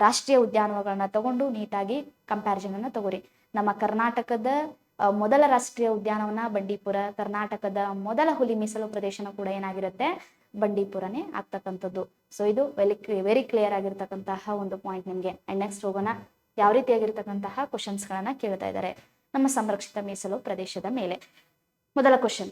Speaker 1: ರಾಷ್ಟ್ರೀಯ ಉದ್ಯಾನವನಗಳನ್ನ ತಗೊಂಡು ನೀಟಾಗಿ ಕಂಪ್ಯಾರಿಸನ್ ಅನ್ನ ತಗೋರಿ. ನಮ್ಮ ಕರ್ನಾಟಕದ ಮೊದಲ ರಾಷ್ಟ್ರೀಯ ಉದ್ಯಾನವನ ಬಂಡೀಪುರ, ಕರ್ನಾಟಕದ ಮೊದಲ ಹುಲಿ ಮೀಸಲು ಪ್ರದೇಶನ ಕೂಡ ಏನಾಗಿರುತ್ತೆ, ಬಂಡೀಪುರನೇ ಆಗ್ತಕ್ಕಂಥದ್ದು. ಸೊ ಇದು ವೆರಿ ಕ್ಲಿಯರ್ ಆಗಿರ್ತಕ್ಕಂತಹ ಒಂದು ಪಾಯಿಂಟ್ ನಿಮ್ಗೆ. ಅಂಡ್ ನೆಕ್ಸ್ಟ್ ಹೋಗೋಣ, ಯಾವ ರೀತಿಯಾಗಿರ್ತಕ್ಕಂತಹ ಕ್ವಶನ್ಸ್ ಗಳನ್ನ ಕೇಳ್ತಾ ಇದ್ದಾರೆ ನಮ್ಮ ಸಂರಕ್ಷಿತ ಮೀಸಲು ಪ್ರದೇಶದ ಮೇಲೆ. ಮೊದಲ ಕ್ವಶನ್,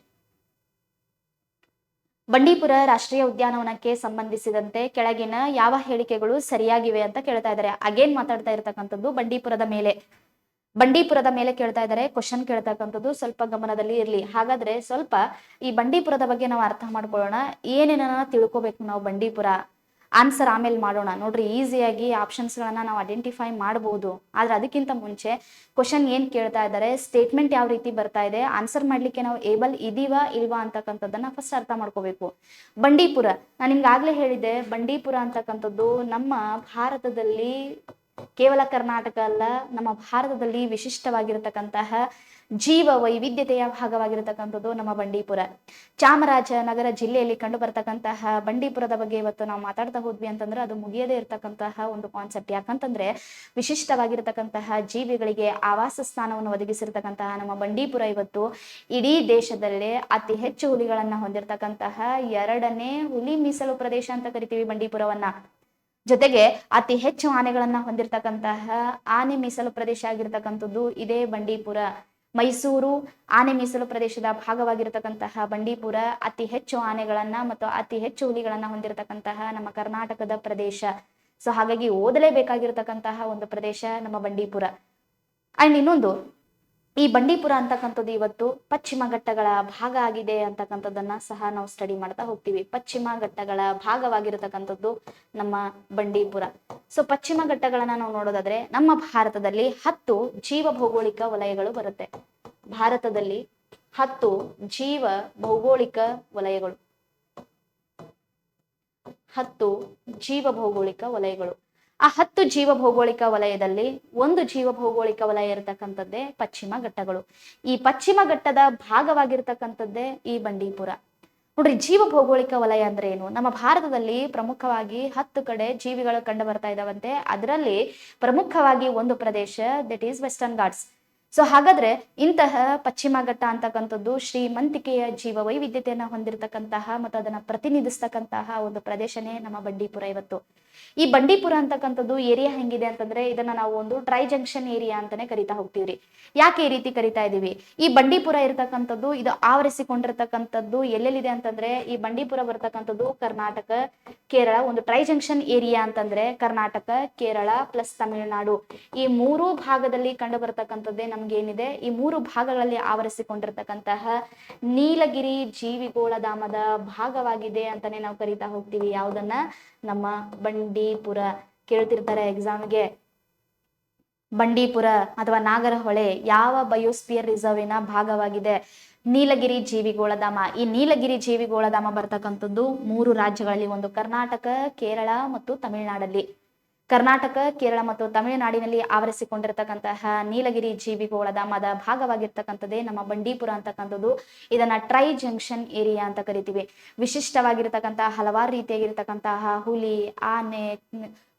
Speaker 1: ಬಂಡೀಪುರ ರಾಷ್ಟ್ರೀಯ ಉದ್ಯಾನವನಕ್ಕೆ ಸಂಬಂಧಿಸಿದಂತೆ ಕೆಳಗಿನ ಯಾವ ಹೇಳಿಕೆಗಳು ಸರಿಯಾಗಿವೆ ಅಂತ ಕೇಳ್ತಾ ಇದ್ದಾರೆ. ಅಗೇನ್ ಮಾತಾಡ್ತಾ ಇರ್ತಕ್ಕಂಥದ್ದು ಬಂಡೀಪುರದ ಮೇಲೆ ಕೇಳ್ತಾ ಇದ್ದಾರೆ. ಕ್ವಶನ್ ಕೇಳ್ತಕ್ಕಂಥದ್ದು ಸ್ವಲ್ಪ ಗಮನದಲ್ಲಿ ಇರ್ಲಿ. ಹಾಗಾದ್ರೆ ಸ್ವಲ್ಪ ಈ ಬಂಡೀಪುರದ ಬಗ್ಗೆ ನಾವು ಅರ್ಥ ಮಾಡ್ಕೊಳ್ಳೋಣ, ಏನೇನ ತಿಳ್ಕೊಬೇಕು ನಾವು ಬಂಡೀಪುರ. ಆನ್ಸರ್ ಆಮೇಲೆ ಮಾಡೋಣ. ನೋಡ್ರಿ, ಈಸಿಯಾಗಿ ಆಪ್ಷನ್ಸ್ ಗಳನ್ನ ನಾವು ಐಡೆಂಟಿಫೈ ಮಾಡಬಹುದು. ಆದ್ರೆ ಅದಕ್ಕಿಂತ ಮುಂಚೆ ಕ್ವಶನ್ ಏನ್ ಕೇಳ್ತಾ ಇದ್ದಾರೆ, ಸ್ಟೇಟ್ಮೆಂಟ್ ಯಾವ ರೀತಿ ಬರ್ತಾ ಇದೆ, ಆನ್ಸರ್ ಮಾಡ್ಲಿಕ್ಕೆ ನಾವು ಏಬಲ್ ಇದೀವಾ ಇಲ್ವಾ ಅಂತಕ್ಕಂಥದ್ದನ್ನ ಫಸ್ಟ್ ಅರ್ಥ ಮಾಡ್ಕೋಬೇಕು. ಬಂಡೀಪುರ, ನಾನು ನಿಮ್ಗೆ ಆಗ್ಲೇ ಹೇಳಿದ್ದೆ, ಬಂಡೀಪುರ ಅಂತಕ್ಕಂಥದ್ದು ನಮ್ಮ ಭಾರತದಲ್ಲಿ, ಕೇವಲ ಕರ್ನಾಟಕ ಅಲ್ಲ, ನಮ್ಮ ಭಾರತದಲ್ಲಿ ವಿಶಿಷ್ಟವಾಗಿರತಕ್ಕಂತಹ ಜೀವ ವೈವಿಧ್ಯತೆಯ ಭಾಗವಾಗಿರತಕ್ಕಂಥದ್ದು ನಮ್ಮ ಬಂಡೀಪುರ. ಚಾಮರಾಜನಗರ ಜಿಲ್ಲೆಯಲ್ಲಿ ಕಂಡು ಬರ್ತಕ್ಕಂತಹ ಬಂಡೀಪುರದ ಬಗ್ಗೆ ಇವತ್ತು ನಾವು ಮಾತಾಡ್ತಾ ಹೋದ್ವಿ ಅಂತಂದ್ರೆ ಅದು ಮುಗಿಯದೇ ಇರತಕ್ಕಂತಹ ಒಂದು ಕಾನ್ಸೆಪ್ಟ್. ಯಾಕಂತಂದ್ರೆ ವಿಶಿಷ್ಟವಾಗಿರತಕ್ಕಂತಹ ಜೀವಿಗಳಿಗೆ ಆವಾಸ ಸ್ಥಾನವನ್ನು ಒದಗಿಸಿರ್ತಕ್ಕಂತಹ ನಮ್ಮ ಬಂಡೀಪುರ ಇವತ್ತು ಇಡೀ ದೇಶದಲ್ಲೇ ಅತಿ ಹೆಚ್ಚು ಹುಲಿಗಳನ್ನ ಹೊಂದಿರತಕ್ಕಂತಹ 2ನೇ ಹುಲಿ ಮೀಸಲು ಪ್ರದೇಶ ಅಂತ ಕರಿತೀವಿ ಬಂಡೀಪುರವನ್ನ. ಜೊತೆಗೆ ಅತಿ ಹೆಚ್ಚು ಆನೆಗಳನ್ನ ಹೊಂದಿರತಕ್ಕಂತಹ ಆನೆ ಮೀಸಲು ಪ್ರದೇಶ ಆಗಿರ್ತಕ್ಕಂಥದ್ದು ಇದೇ ಬಂಡೀಪುರ. ಮೈಸೂರು ಆನೆ ಮೀಸಲು ಪ್ರದೇಶದ ಭಾಗವಾಗಿರತಕ್ಕಂತಹ ಬಂಡೀಪುರ ಅತಿ ಹೆಚ್ಚು ಆನೆಗಳನ್ನ ಮತ್ತು ಅತಿ ಹೆಚ್ಚು ಹುಲಿಗಳನ್ನ ಹೊಂದಿರತಕ್ಕಂತಹ ನಮ್ಮ ಕರ್ನಾಟಕದ ಪ್ರದೇಶ. ಸೊ ಹಾಗಾಗಿ ಓದಲೇಬೇಕಾಗಿರ್ತಕ್ಕಂತಹ ಒಂದು ಪ್ರದೇಶ ನಮ್ಮ ಬಂಡೀಪುರ. ಅಂಡ್ ಇನ್ನೊಂದು, ಈ ಬಂಡೀಪುರ ಅಂತಕ್ಕಂಥದ್ದು ಇವತ್ತು ಪಶ್ಚಿಮ ಘಟ್ಟಗಳ ಭಾಗ ಆಗಿದೆ ಅಂತಕ್ಕಂಥದ್ದನ್ನ ಸಹ ನಾವು ಸ್ಟಡಿ ಮಾಡ್ತಾ ಹೋಗ್ತೀವಿ. ಪಶ್ಚಿಮ ಘಟ್ಟಗಳ ಭಾಗವಾಗಿರತಕ್ಕಂಥದ್ದು ನಮ್ಮ ಬಂಡೀಪುರ. ಸೊ ಪಶ್ಚಿಮ ಘಟ್ಟಗಳನ್ನ ನಾವು ನೋಡೋದಾದ್ರೆ ನಮ್ಮ ಭಾರತದಲ್ಲಿ 10 ಜೀವ ಭೌಗೋಳಿಕ ವಲಯಗಳು ಬರುತ್ತೆ. ಭಾರತದಲ್ಲಿ 10 ಜೀವ ಭೌಗೋಳಿಕ ವಲಯಗಳು, 10 ಜೀವ ಭೌಗೋಳಿಕ ವಲಯಗಳು. ಆ 10 ಜೀವ ಭೌಗೋಳಿಕ ವಲಯದಲ್ಲಿ ಒಂದು ಜೀವ ಭೌಗೋಳಿಕ ವಲಯ ಇರತಕ್ಕಂಥದ್ದೇ ಪಶ್ಚಿಮ ಘಟ್ಟಗಳು. ಈ ಪಶ್ಚಿಮ ಘಟ್ಟದ ಭಾಗವಾಗಿರ್ತಕ್ಕಂಥದ್ದೇ ಈ ಬಂಡೀಪುರ. ನೋಡ್ರಿ, ಜೀವ ಭೌಗೋಳಿಕ ವಲಯ ಅಂದ್ರೆ ಏನು? ನಮ್ಮ ಭಾರತದಲ್ಲಿ ಪ್ರಮುಖವಾಗಿ 10 ಕಡೆ ಜೀವಿಗಳು ಕಂಡು ಬರ್ತಾ ಇದಾವಂತೆ. ಅದರಲ್ಲಿ ಪ್ರಮುಖವಾಗಿ ಒಂದು ಪ್ರದೇಶ, that is western Ghats. So ಹಾಗಾದ್ರೆ ಇಂತಹ ಪಶ್ಚಿಮ ಘಟ್ಟ ಅಂತಕ್ಕಂಥದ್ದು ಶ್ರೀಮಂತಿಕೆಯ ಜೀವ ವೈವಿಧ್ಯತೆಯನ್ನ ಹೊಂದಿರತಕ್ಕಂತಹ ಮತ್ತು ಅದನ್ನ ಪ್ರತಿನಿಧಿಸ್ತಕ್ಕಂತಹ ಒಂದು ಪ್ರದೇಶನೇ ನಮ್ಮ ಬಂಡೀಪುರ ಇವತ್ತು. ಈ ಬಂಡೀಪುರ ಅಂತಕ್ಕಂಥದ್ದು ಏರಿಯಾ ಹೆಂಗಿದೆ ಅಂತಂದ್ರೆ ಇದನ್ನ ನಾವು ಒಂದು ಟ್ರೈ ಜಂಕ್ಷನ್ ಏರಿಯಾ ಅಂತಾನೆ ಕರಿತಾ ಹೋಗ್ತೀವ್ರಿ. ಯಾಕೆ ಈ ರೀತಿ ಕರಿತಾ ಇದೀವಿ? ಈ ಬಂಡೀಪುರ ಇರ್ತಕ್ಕಂಥದ್ದು ಇದು ಆವರಿಸಿಕೊಂಡಿರ್ತಕ್ಕಂಥದ್ದು ಎಲ್ಲೆಲ್ಲಿದೆ ಅಂತಂದ್ರೆ ಈ ಬಂಡೀಪುರ ಬರ್ತಕ್ಕಂಥದ್ದು ಕರ್ನಾಟಕ, ಕೇರಳ, ಒಂದು ಟ್ರೈ ಜಂಕ್ಷನ್ ಏರಿಯಾ ಅಂತಂದ್ರೆ ಕರ್ನಾಟಕ, ಕೇರಳ ಪ್ಲಸ್ ತಮಿಳುನಾಡು, ಈ ಮೂರು ಭಾಗದಲ್ಲಿ ಕಂಡು ಬರ್ತಕ್ಕಂಥದ್ದೇ ನಮ್ಗೆ ಏನಿದೆ, ಈ ಮೂರು ಭಾಗಗಳಲ್ಲಿ ಆವರಿಸಿಕೊಂಡಿರ್ತಕ್ಕಂತಹ ನೀಲಗಿರಿ ಜೀವಿಗೋಳಧಾಮದ ಭಾಗವಾಗಿದೆ ಅಂತಾನೆ ನಾವು ಕರಿತಾ ಹೋಗ್ತೀವಿ. ಯಾವುದನ್ನ? ನಮ್ಮ ಬಂಡೀಪುರ. ಕೇಳ್ತಿರ್ತಾರೆ ಎಕ್ಸಾಮ್ಗೆ, ಬಂಡೀಪುರ ಅಥವಾ ನಾಗರಹೊಳೆ ಯಾವ ಬಯೋಸ್ಪಿಯರ್ ರಿಸರ್ವಿನ ಭಾಗವಾಗಿದೆ? ನೀಲಗಿರಿ ಜೀವಿಗೋಳಧಾಮ. ಈ ನೀಲಗಿರಿ ಜೀವಿಗೋಳಧಾಮ ಬರ್ತಕ್ಕಂಥದ್ದು ಮೂರು ರಾಜ್ಯಗಳಲ್ಲಿ, ಒಂದು ಕರ್ನಾಟಕ, ಕೇರಳ ಮತ್ತು ತಮಿಳುನಾಡಲ್ಲಿ. ಕರ್ನಾಟಕ, ಕೇರಳ ಮತ್ತು ತಮಿಳುನಾಡಿನಲ್ಲಿ ಆವರಿಸಿಕೊಂಡಿರ್ತಕ್ಕಂತಹ ನೀಲಗಿರಿ ಜೀವಿಗೋಳಧಾಮದ ಭಾಗವಾಗಿರ್ತಕ್ಕಂಥದ್ದೇ ನಮ್ಮ ಬಂಡೀಪುರ ಅಂತಕ್ಕಂಥದ್ದು. ಇದನ್ನ ಟ್ರೈ ಜಂಕ್ಷನ್ ಏರಿಯಾ ಅಂತ ಕರಿತೀವಿ. ವಿಶಿಷ್ಟವಾಗಿರ್ತಕ್ಕಂತಹ ಹಲವಾರು ರೀತಿಯಾಗಿರ್ತಕ್ಕಂತಹ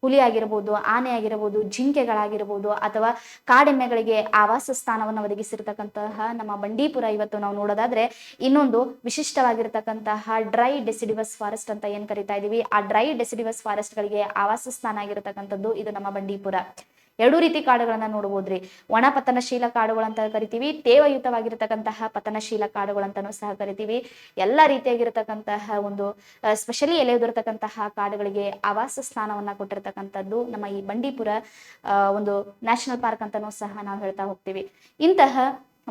Speaker 1: ಹುಲಿ ಆಗಿರ್ಬೋದು, ಆನೆ ಆಗಿರ್ಬೋದು, ಜಿಂಕೆಗಳಾಗಿರ್ಬೋದು ಅಥವಾ ಕಾಡೆಮ್ಮೆಗಳಿಗೆ ಆವಾಸ ಸ್ಥಾನವನ್ನು ಒದಗಿಸಿರ್ತಕ್ಕಂತಹ ನಮ್ಮ ಬಂಡೀಪುರ ಇವತ್ತು ನಾವು ನೋಡೋದಾದ್ರೆ, ಇನ್ನೊಂದು ವಿಶಿಷ್ಟವಾಗಿರ್ತಕ್ಕಂತಹ ಡ್ರೈ ಡೆಸಿಡಿವಸ್ ಫಾರೆಸ್ಟ್ ಅಂತ ಏನ್ ಕರಿತಾ ಇದೀವಿ, ಆ ಡ್ರೈ ಡೆಸಿಡಿವಸ್ ಫಾರೆಸ್ಟ್ ಗಳಿಗೆ ಆವಾಸ ಸ್ಥಾನ ಆಗಿರತಕ್ಕಂಥದ್ದು ಇದು ನಮ್ಮ ಬಂಡೀಪುರ. ಎರಡೂ ರೀತಿ ಕಾಡುಗಳನ್ನ ನೋಡಬಹುದ್ರಿ. ಒಣ ಪತನಶೀಲ ಕಾಡುಗಳಂತ ಕರಿತೀವಿ, ತೇವಯುತವಾಗಿರ್ತಕ್ಕಂತಹ ಪತನಶೀಲ ಕಾಡುಗಳಂತಾನೂ ಸಹ ಕರಿತೀವಿ. ಎಲ್ಲಾ ರೀತಿಯಾಗಿರ್ತಕ್ಕಂತಹ ಒಂದು ಸ್ಪೆಷಲಿ ಎಲೆ ಉದಿರ್ತಕ್ಕಂತಹ ಕಾಡುಗಳಿಗೆ ಆವಾಸ ಸ್ಥಾನವನ್ನ ಕೊಟ್ಟಿರ್ತಕ್ಕಂಥದ್ದು ನಮ್ಮ ಈ ಬಂಡೀಪುರ ಒಂದು ನ್ಯಾಷನಲ್ ಪಾರ್ಕ್ ಅಂತಾನೂ ಸಹ ನಾವು ಹೇಳ್ತಾ ಹೋಗ್ತೀವಿ. ಇಂತಹ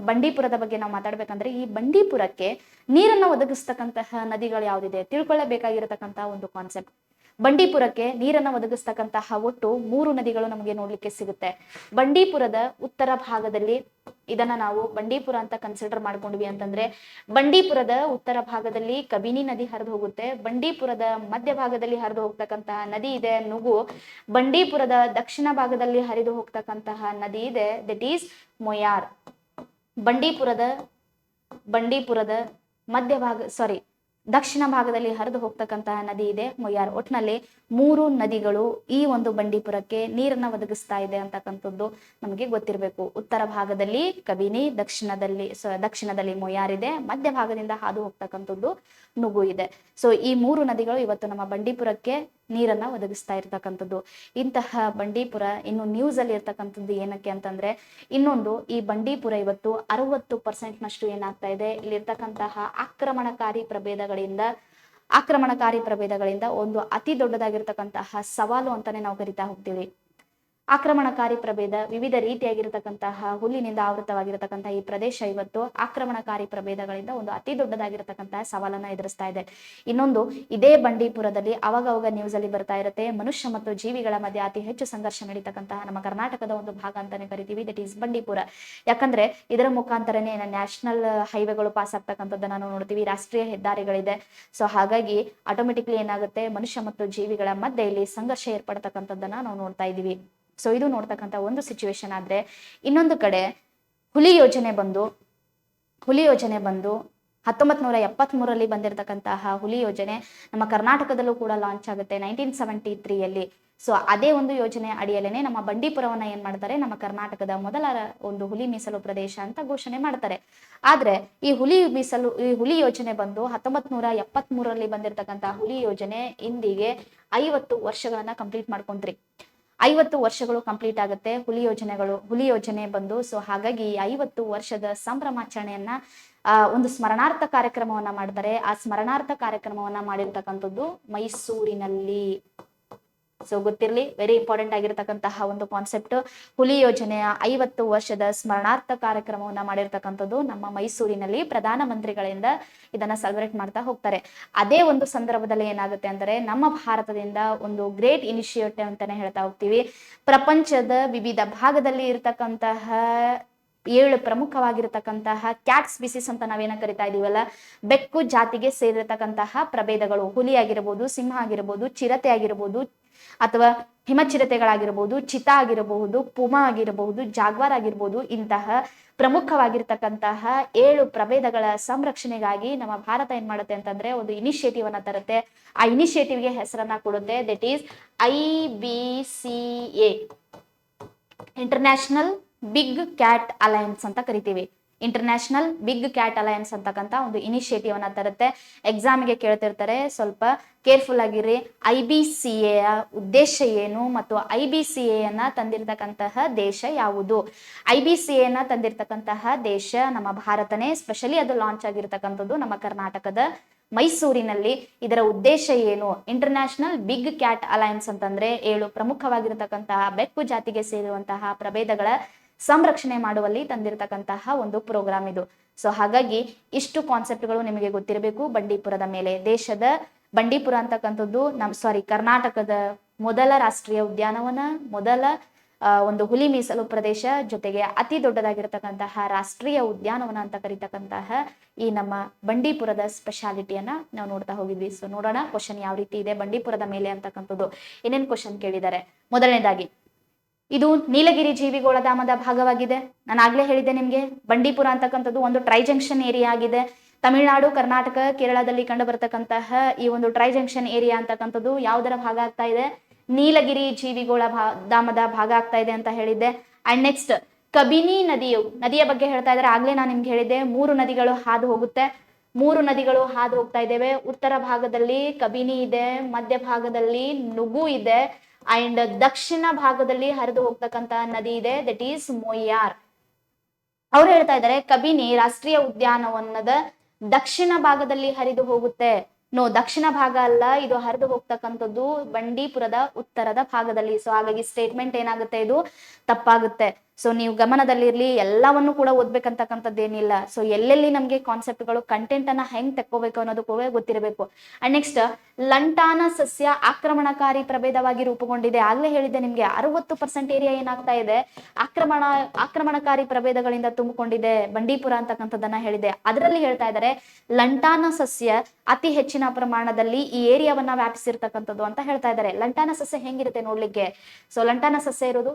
Speaker 1: ಬಂಡೀಪುರದ ಬಗ್ಗೆ ನಾವು ಮಾತಾಡ್ಬೇಕಂದ್ರೆ, ಈ ಬಂಡೀಪುರಕ್ಕೆ ನೀರನ್ನ ಒದಗಿಸ್ತಕ್ಕಂತಹ ನದಿಗಳು ಯಾವ್ದಿದೆ ತಿಳ್ಕೊಳ್ಳಬೇಕಾಗಿರತಕ್ಕಂತಹ ಒಂದು ಕಾನ್ಸೆಪ್ಟ್. ಬಂಡೀಪುರಕ್ಕೆ ನೀರನ್ನ ಒದಗಿಸ್ತಕ್ಕಂತಹ ಒಟ್ಟು 3 ನದಿಗಳು ನಮಗೆ ನೋಡ್ಲಿಕ್ಕೆ ಸಿಗುತ್ತೆ. ಬಂಡೀಪುರದ ಉತ್ತರ ಭಾಗದಲ್ಲಿ, ಇದನ್ನ ನಾವು ಬಂಡೀಪುರ ಅಂತ ಕನ್ಸಿಡರ್ ಮಾಡ್ಕೊಂಡ್ವಿ ಅಂತಂದ್ರೆ, ಬಂಡೀಪುರದ ಉತ್ತರ ಭಾಗದಲ್ಲಿ ಕಬಿನಿ ನದಿ ಹರಿದು ಹೋಗುತ್ತೆ. ಬಂಡೀಪುರದ ಮಧ್ಯ ಭಾಗದಲ್ಲಿ ಹರಿದು ಹೋಗ್ತಕ್ಕಂತಹ ನದಿ ಇದೆ ನುಗು. ಬಂಡೀಪುರದ ದಕ್ಷಿಣ ಭಾಗದಲ್ಲಿ ಹರಿದು ಹೋಗ್ತಕ್ಕಂತಹ ನದಿ ಇದೆ ದಟ್ ಈಸ್ ಮೊಯಾರ್. ಬಂಡೀಪುರದ ಮಧ್ಯ ಭಾಗ ದಕ್ಷಿಣ ಭಾಗದಲ್ಲಿ ಹರಿದು ಹೋಗ್ತಕ್ಕಂತಹ ನದಿ ಇದೆ ಮೊಯಾರ್. ಒಟ್ಟಿನಲ್ಲಿ 3 ನದಿಗಳು ಈ ಒಂದು ಬಂಡೀಪುರಕ್ಕೆ ನೀರನ್ನ ಒದಗಿಸ್ತಾ ಇದೆ ಅಂತಕ್ಕಂಥದ್ದು ನಮಗೆ ಗೊತ್ತಿರಬೇಕು. ಉತ್ತರ ಭಾಗದಲ್ಲಿ ಕಬಿನಿ, ದಕ್ಷಿಣದಲ್ಲಿ ಮೊಯಾರ್ ಇದೆ, ಮಧ್ಯ ಭಾಗದಿಂದ ಹಾದು ಹೋಗ್ತಕ್ಕಂಥದ್ದು ನುಗು ಇದೆ. ಸೊ ಈ 3 ನದಿಗಳು ಇವತ್ತು ನಮ್ಮ ಬಂಡೀಪುರಕ್ಕೆ ನೀರನ್ನ ಒದಗಿಸ್ತಾ ಇರ್ತಕ್ಕಂಥದ್ದು. ಇಂತಹ ಬಂಡೀಪುರ ಇನ್ನು ನ್ಯೂಸ್ ಅಲ್ಲಿ ಇರ್ತಕ್ಕಂಥದ್ದು ಏನಕ್ಕೆ ಅಂತಂದ್ರೆ, ಇನ್ನೊಂದು ಈ ಬಂಡೀಪುರ ಇವತ್ತು 60% ನಷ್ಟು ಏನಾಗ್ತಾ ಇದೆ, ಇಲ್ಲಿರ್ತಕ್ಕಂತಹ ಆಕ್ರಮಣಕಾರಿ ಪ್ರಭೇದಗಳಿಂದ ಒಂದು ಅತಿ ದೊಡ್ಡದಾಗಿರ್ತಕ್ಕಂತಹ ಸವಾಲು ಅಂತಾನೆ ನಾವು ಕರಿತಾ ಹೋಗ್ತೀವಿ. ಆಕ್ರಮಣಕಾರಿ ಪ್ರಭೇದ ವಿವಿಧ ರೀತಿಯಾಗಿರ್ತಕ್ಕಂತಹ ಹುಲ್ಲಿನಿಂದ ಆವೃತವಾಗಿರತಕ್ಕಂತಹ ಈ ಪ್ರದೇಶ ಇವತ್ತು ಆಕ್ರಮಣಕಾರಿ ಪ್ರಭೇದಗಳಿಂದ ಒಂದು ಅತಿ ದೊಡ್ಡದಾಗಿರ್ತಕ್ಕಂತಹ ಸವಾಲನ್ನ ಎದುರಿಸ್ತಾ ಇದೆ. ಇನ್ನೊಂದು, ಇದೇ ಬಂಡೀಪುರದಲ್ಲಿ ಅವಾಗ ನ್ಯೂಸ್ ಅಲ್ಲಿ ಬರ್ತಾ ಇರುತ್ತೆ, ಮನುಷ್ಯ ಮತ್ತು ಜೀವಿಗಳ ಮಧ್ಯೆ ಅತಿ ಹೆಚ್ಚು ಸಂಘರ್ಷ ನಡೀತಕ್ಕಂತಹ ನಮ್ಮ ಕರ್ನಾಟಕದ ಒಂದು ಭಾಗ ಅಂತಾನೆ ಕರಿತೀವಿ, ದಟ್ ಈಸ್ ಬಂಡೀಪುರ. ಯಾಕಂದ್ರೆ ಇದರ ಮುಖಾಂತರನೇ ನ್ಯಾಷನಲ್ ಹೈವೇಗಳು ಪಾಸ್ ಆಗ್ತಕ್ಕಂಥದ್ದನ್ನ ನಾವು ನೋಡ್ತೀವಿ, ರಾಷ್ಟ್ರೀಯ ಹೆದ್ದಾರಿಗಳಿದೆ. ಸೊ ಹಾಗಾಗಿ ಆಟೋಮೆಟಿಕ್ಲಿ ಏನಾಗುತ್ತೆ, ಮನುಷ್ಯ ಮತ್ತು ಜೀವಿಗಳ ಮಧ್ಯೆ ಇಲ್ಲಿ ಸಂಘರ್ಷ ಏರ್ಪಡ್ತಕ್ಕಂಥದ್ದನ್ನ ನಾವು ನೋಡ್ತಾ ಇದೀವಿ. ಸೊ ಇದು ನೋಡ್ತಕ್ಕಂಥ ಒಂದು ಸಿಚುವೇಶನ್ ಆದ್ರೆ, ಇನ್ನೊಂದು ಕಡೆ ಹುಲಿ ಯೋಜನೆ ಬಂದು 1973 ಬಂದಿರತಕ್ಕಂತಹ ಹುಲಿ ಯೋಜನೆ ನಮ್ಮ ಕರ್ನಾಟಕದಲ್ಲೂ ಕೂಡ ಲಾಂಚ್ ಆಗುತ್ತೆ 1973 ಸೊ ಅದೇ ಒಂದು ಯೋಜನೆ ಅಡಿಯಲ್ಲೇನೆ ನಮ್ಮ ಬಂಡೀಪುರವನ್ನ ಏನ್ ಮಾಡ್ತಾರೆ, ನಮ್ಮ ಕರ್ನಾಟಕದ ಮೊದಲ ಒಂದು ಹುಲಿ ಮೀಸಲು ಪ್ರದೇಶ ಅಂತ ಘೋಷಣೆ ಮಾಡ್ತಾರೆ. ಆದ್ರೆ ಈ ಹುಲಿ ಯೋಜನೆ ಬಂದು 1973 ಬಂದಿರತಕ್ಕಂತಹ ಹುಲಿ ಯೋಜನೆ ಇಂದಿಗೆ 50 ವರ್ಷಗಳನ್ನ ಕಂಪ್ಲೀಟ್ ಮಾಡ್ಕೊಂಡ್ರಿ. 50 ವರ್ಷಗಳು ಕಂಪ್ಲೀಟ್ ಆಗುತ್ತೆ ಹುಲಿ ಯೋಜನೆ ಬಂದು. ಸೊ ಹಾಗಾಗಿ 50 ವರ್ಷದ ಸಂಭ್ರಮಾಚರಣೆಯನ್ನ ಒಂದು ಸ್ಮರಣಾರ್ಥ ಕಾರ್ಯಕ್ರಮವನ್ನ ಮಾಡ್ತಾರೆ. ಆ ಸ್ಮರಣಾರ್ಥ ಕಾರ್ಯಕ್ರಮವನ್ನ ಮಾಡಿರ್ತಕ್ಕಂಥದ್ದು ಮೈಸೂರಿನಲ್ಲಿ. ಸೊ ಗೊತ್ತಿರ್ಲಿ, ವೆರಿ ಇಂಪಾರ್ಟೆಂಟ್ ಆಗಿರ್ತಕ್ಕಂತಹ ಒಂದು ಕಾನ್ಸೆಪ್ಟ್. ಹುಲಿ ಯೋಜನೆಯ 50 ವರ್ಷದ ಸ್ಮರಣಾರ್ಥ ಕಾರ್ಯಕ್ರಮವನ್ನ ಮಾಡಿರ್ತಕ್ಕಂಥದ್ದು ನಮ್ಮ ಮೈಸೂರಿನಲ್ಲಿ ಪ್ರಧಾನಮಂತ್ರಿಗಳಿಂದ ಇದನ್ನ ಸೆಲೆಬ್ರೇಟ್ ಮಾಡ್ತಾ ಹೋಗ್ತಾರೆ. ಅದೇ ಒಂದು ಸಂದರ್ಭದಲ್ಲಿ ಏನಾಗುತ್ತೆ ಅಂದ್ರೆ, ನಮ್ಮ ಭಾರತದಿಂದ ಒಂದು ಗ್ರೇಟ್ ಇನಿಷಿಯೇಟಿವ್ ಅಂತಾನೆ ಹೇಳ್ತಾ ಹೋಗ್ತೀವಿ. ಪ್ರಪಂಚದ ವಿವಿಧ ಭಾಗದಲ್ಲಿ ಇರ್ತಕ್ಕಂತಹ 7 ಪ್ರಮುಖವಾಗಿರತಕ್ಕಂತಹ ಕ್ಯಾಟ್ ಸ್ಪೀಸಿಸ್ ಅಂತ ನಾವೇನ ಕರಿತಾ ಇದೀವಲ್ಲ, ಬೆಕ್ಕು ಜಾತಿಗೆ ಸೇರಿರತಕ್ಕಂತಹ ಪ್ರಭೇದಗಳು, ಹುಲಿ ಆಗಿರಬಹುದು, ಸಿಂಹ ಆಗಿರಬಹುದು, ಚಿರತೆ ಆಗಿರಬಹುದು ಅಥವಾ ಹಿಮಚಿರತೆಗಳಾಗಿರಬಹುದು, ಚಿತಾ ಆಗಿರಬಹುದು, ಪುಮಾ ಆಗಿರಬಹುದು, ಜಾಗ್ವಾರ್ ಆಗಿರಬಹುದು, ಇಂತಹ ಪ್ರಮುಖವಾಗಿರ್ತಕ್ಕಂತಹ 7 ಪ್ರಭೇದಗಳ ಸಂರಕ್ಷಣೆಗಾಗಿ ನಮ್ಮ ಭಾರತ ಏನ್ ಮಾಡುತ್ತೆ ಅಂತಂದ್ರೆ ಒಂದು ಇನಿಷಿಯೇಟಿವ್ ಅನ್ನ ತರುತ್ತೆ. ಆ ಇನಿಷಿಯೇಟಿವ್ಗೆ ಹೆಸರನ್ನ ಕೊಡುತ್ತೆ, that is IBCA, international big cat alliance ಅಂತ ಕರಿತೀವಿ. ಇಂಟರ್ನ್ಯಾಷನಲ್ ಬಿಗ್ ಕ್ಯಾಟ್ ಅಲಯನ್ಸ್ ಅಂತಕ್ಕಂಥ ಒಂದು ಇನಿಷಿಯೇಟಿವ್ ಅನ್ನ ತರುತ್ತೆ. ಎಕ್ಸಾಮಿಗೆ ಕೇಳ್ತಿರ್ತಾರೆ, ಸ್ವಲ್ಪ ಕೇರ್ಫುಲ್ ಆಗಿರಿ. IBCA ಉದ್ದೇಶ ಏನು ಮತ್ತು IBCA ಅನ್ನ ತಂದಿರತಕ್ಕಂತಹ ದೇಶ ಯಾವುದು? IBCA ನ ತಂದಿರತಕ್ಕಂತಹ ದೇಶ ನಮ್ಮ ಭಾರತನೇ. ಸ್ಪೆಷಲಿ ಅದು ಲಾಂಚ್ ಆಗಿರ್ತಕ್ಕಂಥದ್ದು ನಮ್ಮ ಕರ್ನಾಟಕದ ಮೈಸೂರಿನಲ್ಲಿ. ಇದರ ಉದ್ದೇಶ ಏನು? ಇಂಟರ್ನ್ಯಾಷನಲ್ ಬಿಗ್ ಕ್ಯಾಟ್ ಅಲಯನ್ಸ್ ಅಂತಂದ್ರೆ 7 ಪ್ರಮುಖವಾಗಿರತಕ್ಕಂತಹ ಬೆಕ್ಕು ಜಾತಿಗೆ ಸೇರುವಂತಹ ಪ್ರಭೇದಗಳ ಸಂರಕ್ಷಣೆ ಮಾಡುವಲ್ಲಿ ತಂದಿರತಕ್ಕಂತಹ ಒಂದು ಪ್ರೋಗ್ರಾಮ್ ಇದು. ಸೊ ಹಾಗಾಗಿ ಇಷ್ಟು ಕಾನ್ಸೆಪ್ಟ್ಗಳು ನಿಮಗೆ ಗೊತ್ತಿರಬೇಕು. ಬಂಡೀಪುರದ ಮೇಲೆ, ದೇಶದ ಬಂಡೀಪುರ ಅಂತಕ್ಕಂಥದ್ದು ಕರ್ನಾಟಕದ ಮೊದಲ ರಾಷ್ಟ್ರೀಯ ಉದ್ಯಾನವನ, ಮೊದಲ ಒಂದು ಹುಲಿ ಮೀಸಲು ಪ್ರದೇಶ, ಜೊತೆಗೆ ಅತಿ ದೊಡ್ಡದಾಗಿರತಕ್ಕಂತಹ ರಾಷ್ಟ್ರೀಯ ಉದ್ಯಾನವನ ಅಂತ ಕರೀತಕ್ಕಂತಹ ಈ ನಮ್ಮ ಬಂಡೀಪುರದ ಸ್ಪೆಷಾಲಿಟಿಯನ್ನ ನಾವು ನೋಡ್ತಾ ಹೋಗಿದ್ವಿ. ಸೊ ನೋಡೋಣ ಕ್ವಶನ್ ಯಾವ ರೀತಿ ಇದೆ ಬಂಡೀಪುರದ ಮೇಲೆ ಅಂತಕ್ಕಂಥದ್ದು. ಏನೇನ್ ಕ್ವಶನ್ ಕೇಳಿದ್ದಾರೆ? ಮೊದಲನೇದಾಗಿ, ಇದು ನೀಲಗಿರಿ ಜೀವಿಗೋಳಧಾಮದ ಭಾಗವಾಗಿದೆ. ನಾನು ಆಗ್ಲೇ ಹೇಳಿದ್ದೆ ನಿಮ್ಗೆ, ಬಂಡೀಪುರ ಅಂತಕ್ಕಂಥದ್ದು ಒಂದು ಟ್ರೈ ಜಂಕ್ಷನ್ ಏರಿಯಾ ಆಗಿದೆ. ತಮಿಳುನಾಡು, ಕರ್ನಾಟಕ, ಕೇರಳದಲ್ಲಿ ಕಂಡು ಬರತಕ್ಕಂತಹ ಈ ಒಂದು ಟ್ರೈ ಜಂಕ್ಷನ್ ಏರಿಯಾ ಅಂತಕ್ಕಂಥದ್ದು ಯಾವುದರ ಭಾಗ ಆಗ್ತಾ ಇದೆ? ನೀಲಗಿರಿ ಜೀವಿಗೋಳಧಾಮದ ಭಾಗ ಆಗ್ತಾ ಇದೆ ಅಂತ ಹೇಳಿದ್ದೆ. ಅಂಡ್ ನೆಕ್ಸ್ಟ್, ಕಬಿನಿ ನದಿಯ ಬಗ್ಗೆ ಹೇಳ್ತಾ ಇದ್ದಾರೆ. ಆಗ್ಲೇ ನಾನು ನಿಮ್ಗೆ ಹೇಳಿದ್ದೆ, 3 ನದಿಗಳು ಹಾದು ಹೋಗುತ್ತೆ. 3 ನದಿಗಳು ಹಾದು ಹೋಗ್ತಾ ಇದ್ದೇವೆ. ಉತ್ತರ ಭಾಗದಲ್ಲಿ ಕಬಿನಿ ಇದೆ, ಮಧ್ಯ ಭಾಗದಲ್ಲಿ ನುಗು ಇದೆ, ಅಂಡ್ ದಕ್ಷಿಣ ಭಾಗದಲ್ಲಿ ಹರಿದು ಹೋಗ್ತಕ್ಕಂತ ನದಿ ಇದೆ, ದಟ್ ಈಸ್ ಮೊಯ್ಯಾರ್. ಅವ್ರು ಹೇಳ್ತಾ ಇದ್ದಾರೆ ಕಬಿನಿ ರಾಷ್ಟ್ರೀಯ ಉದ್ಯಾನವನದ ದಕ್ಷಿಣ ಭಾಗದಲ್ಲಿ ಹರಿದು ಹೋಗುತ್ತೆ. ದಕ್ಷಿಣ ಭಾಗ ಅಲ್ಲ, ಇದು ಹರಿದು ಹೋಗ್ತಕ್ಕಂಥದ್ದು ಬಂಡೀಪುರದ ಉತ್ತರದ ಭಾಗದಲ್ಲಿ. ಸೊ ಹಾಗಾಗಿ ಸ್ಟೇಟ್ಮೆಂಟ್ ಏನಾಗುತ್ತೆ? ಇದು ತಪ್ಪಾಗುತ್ತೆ. ಸೊ ನೀವು ಗಮನದಲ್ಲಿರ್ಲಿ, ಎಲ್ಲವನ್ನು ಕೂಡ ಓದ್ಬೇಕಂತಕ್ಕಂಥದ್ದೇನಿಲ್ಲ. ಸೊ ಎಲ್ಲೆಲ್ಲಿ ನಮ್ಗೆ ಕಾನ್ಸೆಪ್ಟ್ಗಳು, ಕಂಟೆಂಟ್ ಅನ್ನ ಹೆಂಗ್ ತೆಕ್ಕೋಬೇಕು ಅನ್ನೋದು ಕೂಡ ಗೊತ್ತಿರಬೇಕು. ಅಂಡ್ ನೆಕ್ಸ್ಟ್, ಲಂಟಾನ ಸಸ್ಯ ಆಕ್ರಮಣಕಾರಿ ಪ್ರಭೇದವಾಗಿ ರೂಪುಗೊಂಡಿದೆ. ಆಗ್ಲೇ ಹೇಳಿದ್ದೆ ನಿಮ್ಗೆ, 60% ಏರಿಯಾ ಏನಾಗ್ತಾ ಇದೆ? ಆಕ್ರಮಣಕಾರಿ ಪ್ರಭೇದಗಳಿಂದ ತುಂಬಿಕೊಂಡಿದೆ ಬಂಡೀಪುರ ಅಂತಕ್ಕಂಥದ್ದನ್ನ ಹೇಳಿದೆ. ಅದರಲ್ಲಿ ಹೇಳ್ತಾ ಇದ್ದಾರೆ ಲಂಟಾನ ಸಸ್ಯ ಅತಿ ಹೆಚ್ಚಿನ ಪ್ರಮಾಣದಲ್ಲಿ ಈ ಏರಿಯಾವನ್ನ ವ್ಯಾಪಿಸಿರ್ತಕ್ಕಂಥದ್ದು ಅಂತ ಹೇಳ್ತಾ ಇದ್ದಾರೆ. ಲಂಟಾನ ಸಸ್ಯ ಹೆಂಗಿರುತ್ತೆ ನೋಡ್ಲಿಕ್ಕೆ? ಸೊ ಲಂಟಾನ ಸಸ್ಯ ಇರೋದು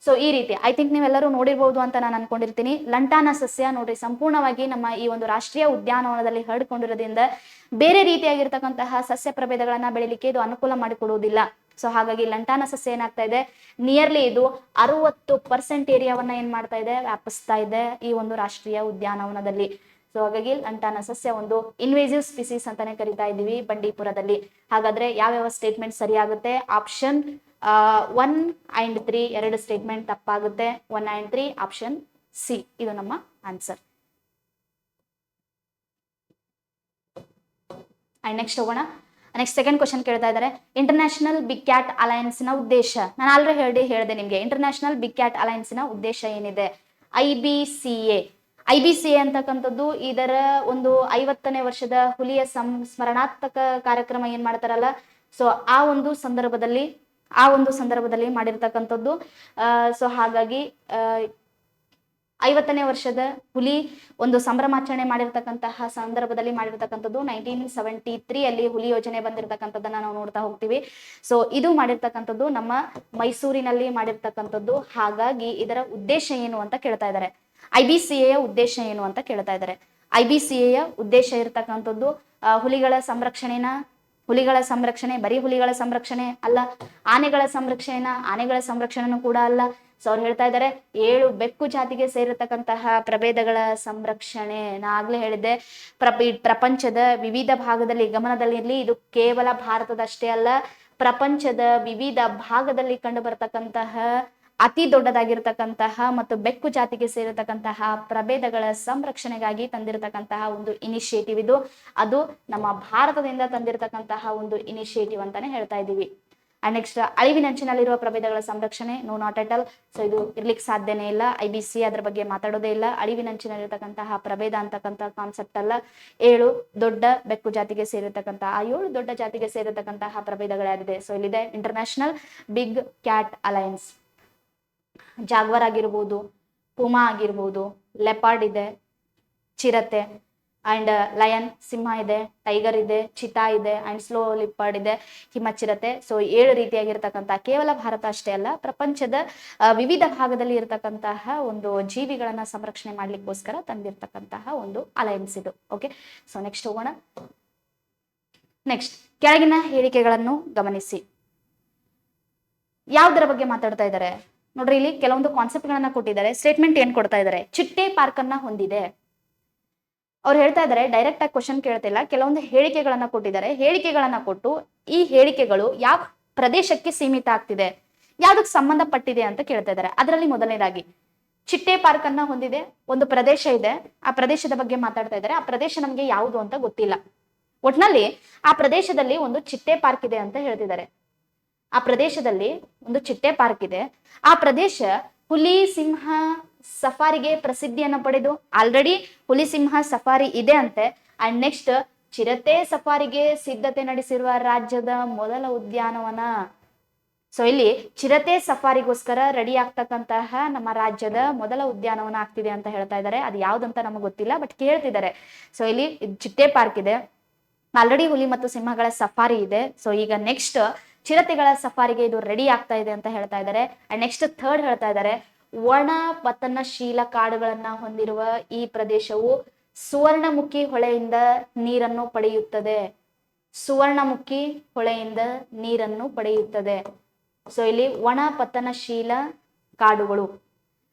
Speaker 1: ಸೊ ಈ ರೀತಿ, ಐ ಥಿಂಕ್ ನೀವೆಲ್ಲರೂ ನೋಡಿರ್ಬೋದು ಅಂತ ನಾನು ಅನ್ಕೊಂಡಿರ್ತೀನಿ. ಲಂಟಾನ ಸಸ್ಯ ನೋಡ್ರಿ, ಸಂಪೂರ್ಣವಾಗಿ ನಮ್ಮ ಈ ಒಂದು ರಾಷ್ಟ್ರೀಯ ಉದ್ಯಾನವನದಲ್ಲಿ ಹರಡ್ಕೊಂಡಿರೋದ್ರಿಂದ ಬೇರೆ ರೀತಿಯಾಗಿರ್ತಕ್ಕಂತಹ ಸಸ್ಯ ಪ್ರಭೇದಗಳನ್ನ ಬೆಳಿಲಿಕ್ಕೆ ಇದು ಅನುಕೂಲ ಮಾಡಿಕೊಡುವುದಿಲ್ಲ. ಸೊ ಹಾಗಾಗಿ ಲಂಟಾನ ಸಸ್ಯ ಏನಾಗ್ತಾ ಇದೆ? ನಿಯರ್ಲಿ ಇದು 60% ಏರಿಯಾವನ್ನ ಏನ್ ಮಾಡ್ತಾ ಇದೆ? ವ್ಯಾಪಿಸ್ತಾ ಇದೆ ಈ ಒಂದು ರಾಷ್ಟ್ರೀಯ ಉದ್ಯಾನವನದಲ್ಲಿ. ಸೊ ಹಾಗಾಗಿ ಲಂಟಾನ ಸಸ್ಯ ಒಂದು ಇನ್ವೇಸಿವ್ ಸ್ಪೀಸೀಸ್ ಅಂತಾನೆ ಕರಿತಾ ಇದೀವಿ ಬಂಡೀಪುರದಲ್ಲಿ. ಹಾಗಾದ್ರೆ ಯಾವ್ಯಾವ ಸ್ಟೇಟ್ಮೆಂಟ್ ಸರಿಯಾಗುತ್ತೆ? ಆಪ್ಷನ್ 1 and 3 2 ಸ್ಟೇಟ್ಮೆಂಟ್ ತಪ್ಪಾಗುತ್ತೆ. 1 and 3 ಆಪ್ಷನ್ ಸಿ ಇದು ನಮ್ಮ ಆನ್ಸರ್. ಅಂಡ್ ನೆಕ್ಸ್ಟ್ ಹೋಗೋಣ. ನೆಕ್ಸ್ಟ್ ಸೆಕೆಂಡ್ ಕ್ವಶನ್ ಕೇಳ್ತಾ ಇದ್ದಾರೆ, ಇಂಟರ್ನ್ಯಾಷನಲ್ ಬಿಗ್ ಕ್ಯಾಟ್ ಅಲಯನ್ಸ್ ನ ಉದ್ದೇಶ. ನಾನು ಆಲ್ರೆಡಿ ಹೇಳಿದೆ ನಿಮ್ಗೆ, ಇಂಟರ್ನ್ಯಾಷನಲ್ ಬಿಗ್ ಕ್ಯಾಟ್ ಅಲಯನ್ಸ್ ನ ಉದ್ದೇಶ ಏನಿದೆ? IBCA ಅಂತಕ್ಕಂಥದ್ದು ಇದರ ಒಂದು 50ನೇ ವರ್ಷದ ಹುಲಿಯ ಸ್ಮರಣಾತ್ಮಕ ಕಾರ್ಯಕ್ರಮ ಏನ್ ಮಾಡ್ತಾರಲ್ಲ, ಸೊ ಆ ಒಂದು ಸಂದರ್ಭದಲ್ಲಿ ಮಾಡಿರ್ತಕ್ಕಂಥದ್ದು. ಸೊ ಹಾಗಾಗಿ 50ನೇ ವರ್ಷದ ಹುಲಿ ಒಂದು ಸಂಭ್ರಮಾಚರಣೆ ಮಾಡಿರ್ತಕ್ಕಂತಹ ಸಂದರ್ಭದಲ್ಲಿ ಮಾಡಿರ್ತಕ್ಕಂಥದ್ದು. 1973 ಅಲ್ಲಿ ಹುಲಿ ಯೋಜನೆ ಬಂದಿರತಕ್ಕಂಥದ್ದನ್ನ ನಾವು ನೋಡ್ತಾ ಹೋಗ್ತೀವಿ. ಸೊ ಇದು ಮಾಡಿರ್ತಕ್ಕಂಥದ್ದು ನಮ್ಮ ಮೈಸೂರಿನಲ್ಲಿ ಮಾಡಿರ್ತಕ್ಕಂಥದ್ದು. ಹಾಗಾಗಿ ಇದರ ಉದ್ದೇಶ ಏನು ಅಂತ ಕೇಳ್ತಾ ಇದ್ದಾರೆ. IBCA ಉದ್ದೇಶ ಏನು ಅಂತ ಕೇಳ್ತಾ ಇದ್ದಾರೆ. IBCA ಉದ್ದೇಶ ಇರತಕ್ಕಂಥದ್ದು ಹುಲಿಗಳ ಸಂರಕ್ಷಣೆ, ಬರೀ ಹುಲಿಗಳ ಸಂರಕ್ಷಣೆ ಅಲ್ಲ, ಆನೆಗಳ ಸಂರಕ್ಷಣೆನೂ ಕೂಡ ಅಲ್ಲ. ಸೊ ಅವ್ರು ಹೇಳ್ತಾ ಇದ್ದಾರೆ 7 ಬೆಕ್ಕು ಜಾತಿಗೆ ಸೇರಿರತಕ್ಕಂತಹ ಪ್ರಭೇದಗಳ ಸಂರಕ್ಷಣೆ. ನಾ ಆಗ್ಲೇ ಹೇಳಿದ್ದೆ, ಪ್ರಪಂಚದ ವಿವಿಧ ಭಾಗದಲ್ಲಿ, ಗಮನದಲ್ಲಿರ್ಲಿ, ಇದು ಕೇವಲ ಭಾರತದಷ್ಟೇ ಅಲ್ಲ, ಪ್ರಪಂಚದ ವಿವಿಧ ಭಾಗದಲ್ಲಿ ಕಂಡು ಬರತಕ್ಕಂತಹ ಅತಿ ದೊಡ್ಡದಾಗಿರ್ತಕ್ಕಂತಹ ಮತ್ತು ಬೆಕ್ಕು ಜಾತಿಗೆ ಸೇರಿರತಕ್ಕಂತಹ ಪ್ರಭೇದಗಳ ಸಂರಕ್ಷಣೆಗಾಗಿ ತಂದಿರತಕ್ಕಂತಹ ಒಂದು ಇನಿಷಿಯೇಟಿವ್ ಇದು. ಅದು ನಮ್ಮ ಭಾರತದಿಂದ ತಂದಿರತಕ್ಕಂತಹ ಒಂದು ಇನಿಷಿಯೇಟಿವ್ ಅಂತಾನೆ ಹೇಳ್ತಾ ಇದ್ದೀವಿ. ಅಂಡ್ ನೆಕ್ಸ್ಟ್, ಅಳಿವಿನಂಚಿನಲ್ಲಿರುವ ಪ್ರಭೇದಗಳ ಸಂರಕ್ಷಣೆ, no not at all. So ಇದು ಇರ್ಲಿಕ್ಕೆ ಸಾಧ್ಯನೇ ಇಲ್ಲ. IBCA ಅದ್ರ ಬಗ್ಗೆ ಮಾತಾಡೋದೇ ಇಲ್ಲ. ಅಳಿವಿನಂಚಿನಲ್ಲಿರ್ತಕ್ಕಂತಹ ಪ್ರಭೇದ ಅಂತಕ್ಕಂಥ ಕಾನ್ಸೆಪ್ಟ್ ಅಲ್ಲ. 7 ದೊಡ್ಡ ಬೆಕ್ಕು ಜಾತಿಗೆ ಸೇರಿರ್ತಕ್ಕಂತಹ 7 ದೊಡ್ಡ ಜಾತಿಗೆ ಸೇರಿರ್ತಕ್ಕಂತಹ ಪ್ರಭೇದಗಳಾಗಿದೆ. ಸೊ ಇಲ್ಲಿದೆ international big cat alliance. Jaguar ಆಗಿರ್ಬೋದು, ಪುಮಾ ಆಗಿರ್ಬೋದು, ಲೆಪಾರ್ಡ್ ಇದೆ, ಚಿರತೆ, ಅಂಡ್ ಲಯನ್ ಸಿಂಹ ಇದೆ, ಟೈಗರ್ ಇದೆ, ಚಿತಾ ಇದೆ, ಅಂಡ್ ಸ್ಲೋ ಲಿಪರ್ಡ್ ಇದೆ, ಹಿಮಚಿರತೆ. ಸೊ 7 ರೀತಿಯಾಗಿರ್ತಕ್ಕಂಥ, ಕೇವಲ ಭಾರತ ಅಷ್ಟೇ ಅಲ್ಲ, ಪ್ರಪಂಚದ ವಿವಿಧ ಭಾಗದಲ್ಲಿ ಇರತಕ್ಕಂತಹ ಒಂದು ಜೀವಿಗಳನ್ನ ಸಂರಕ್ಷಣೆ ಮಾಡ್ಲಿಕ್ಕೋಸ್ಕರ ತಂದಿರತಕ್ಕಂತಹ ಒಂದು ಅಲಯನ್ಸ್ ಇದು. ಓಕೆ, ಸೊ ನೆಕ್ಸ್ಟ್ ಹೋಗೋಣ. ನೆಕ್ಸ್ಟ್, ಕೆಳಗಿನ ಹೇಳಿಕೆಗಳನ್ನು ಗಮನಿಸಿ. ಯಾವುದರ ಬಗ್ಗೆ ಮಾತಾಡ್ತಾ ಇದ್ದಾರೆ? ನೋಡ್ರಿ ಇಲ್ಲಿ ಕೆಲವೊಂದು ಕಾನ್ಸೆಪ್ಟ್ ಗಳನ್ನ ಕೊಟ್ಟಿದ್ದಾರೆ. ಸ್ಟೇಟ್ಮೆಂಟ್ ಏನ್ ಕೊಡ್ತಾ ಇದ್ದಾರೆ, ಚಿಟ್ಟೆ ಪಾರ್ಕ್ ಅನ್ನ ಹೊಂದಿದೆ. ಅವ್ರು ಹೇಳ್ತಾ ಇದ್ದಾರೆ, ಡೈರೆಕ್ಟ್ ಆಗಿ ಕ್ವಶನ್ ಕೇಳ್ತಿಲ್ಲ, ಕೆಲವೊಂದು ಹೇಳಿಕೆಗಳನ್ನ ಕೊಟ್ಟಿದ್ದಾರೆ. ಹೇಳಿಕೆಗಳನ್ನ ಕೊಟ್ಟು ಈ ಹೇಳಿಕೆಗಳು ಯಾವ ಪ್ರದೇಶಕ್ಕೆ ಸೀಮಿತ ಆಗ್ತಿದೆ, ಯಾವ್ದಕ್ಕೆ ಸಂಬಂಧಪಟ್ಟಿದೆ ಅಂತ ಕೇಳ್ತಾ ಇದ್ದಾರೆ. ಅದರಲ್ಲಿ ಮೊದಲನೇದಾಗಿ ಚಿಟ್ಟೆ ಪಾರ್ಕ್ ಅನ್ನ ಹೊಂದಿದೆ, ಒಂದು ಪ್ರದೇಶ ಇದೆ, ಆ ಪ್ರದೇಶದ ಬಗ್ಗೆ ಮಾತಾಡ್ತಾ ಇದ್ದಾರೆ. ಆ ಪ್ರದೇಶ ನಮ್ಗೆ ಯಾವುದು ಅಂತ ಗೊತ್ತಿಲ್ಲ. ಒಟ್ನಲ್ಲಿ ಆ ಪ್ರದೇಶದಲ್ಲಿ ಒಂದು ಚಿಟ್ಟೆ ಪಾರ್ಕ್ ಇದೆ ಅಂತ ಹೇಳ್ತಿದ್ದಾರೆ. ಆ ಪ್ರದೇಶದಲ್ಲಿ ಒಂದು ಚಿಟ್ಟೆ ಪಾರ್ಕ್ ಇದೆ. ಆ ಪ್ರದೇಶ ಹುಲಿ ಸಿಂಹ ಸಫಾರಿಗೆ ಪ್ರಸಿದ್ಧಿಯನ್ನು ಪಡೆದು, ಆಲ್ರೆಡಿ ಹುಲಿ ಸಿಂಹ ಸಫಾರಿ ಇದೆ ಅಂತೆ. ಅಂಡ್ ನೆಕ್ಸ್ಟ್ ಚಿರತೆ ಸಫಾರಿಗೆ ಸಿದ್ಧತೆ ನಡೆಸಿರುವ ರಾಜ್ಯದ ಮೊದಲ ಉದ್ಯಾನವನ. ಸೊ ಇಲ್ಲಿ ಚಿರತೆ ಸಫಾರಿಗೋಸ್ಕರ ರೆಡಿ ಆಗ್ತಕ್ಕಂತಹ ನಮ್ಮ ರಾಜ್ಯದ ಮೊದಲ ಉದ್ಯಾನವನ ಆಗ್ತಿದೆ ಅಂತ ಹೇಳ್ತಾ ಇದ್ದಾರೆ. ಅದು ಯಾವ್ದಂತ ನಮಗೆ ಗೊತ್ತಿಲ್ಲ, ಬಟ್ ಕೇಳ್ತಿದ್ದಾರೆ. ಸೊ ಇಲ್ಲಿ ಚಿಟ್ಟೆ ಪಾರ್ಕ್ ಇದೆ, ಆಲ್ರೆಡಿ ಹುಲಿ ಮತ್ತು ಸಿಂಹಗಳ ಸಫಾರಿ ಇದೆ. ಸೊ ಈಗ ನೆಕ್ಸ್ಟ್ ಚಿರತೆಗಳ ಸಫಾರಿಗೆ ಇದು ರೆಡಿ ಆಗ್ತಾ ಇದೆ ಅಂತ ಹೇಳ್ತಾ ಇದ್ದಾರೆ. ಅಂಡ್ ನೆಕ್ಸ್ಟ್ ಥರ್ಡ್ ಹೇಳ್ತಾ ಇದ್ದಾರೆ, ಒಣ ಪತನಶೀಲ ಕಾಡುಗಳನ್ನ ಹೊಂದಿರುವ ಈ ಪ್ರದೇಶವು ಸುವರ್ಣಮುಖಿ ಹೊಳೆಯಿಂದ ನೀರನ್ನು ಪಡೆಯುತ್ತದೆ. ಸುವರ್ಣಮುಖಿ ಹೊಳೆಯಿಂದ ನೀರನ್ನು ಪಡೆಯುತ್ತದೆ. ಸೊ ಇಲ್ಲಿ ಒಣ ಪತನಶೀಲ ಕಾಡುಗಳು,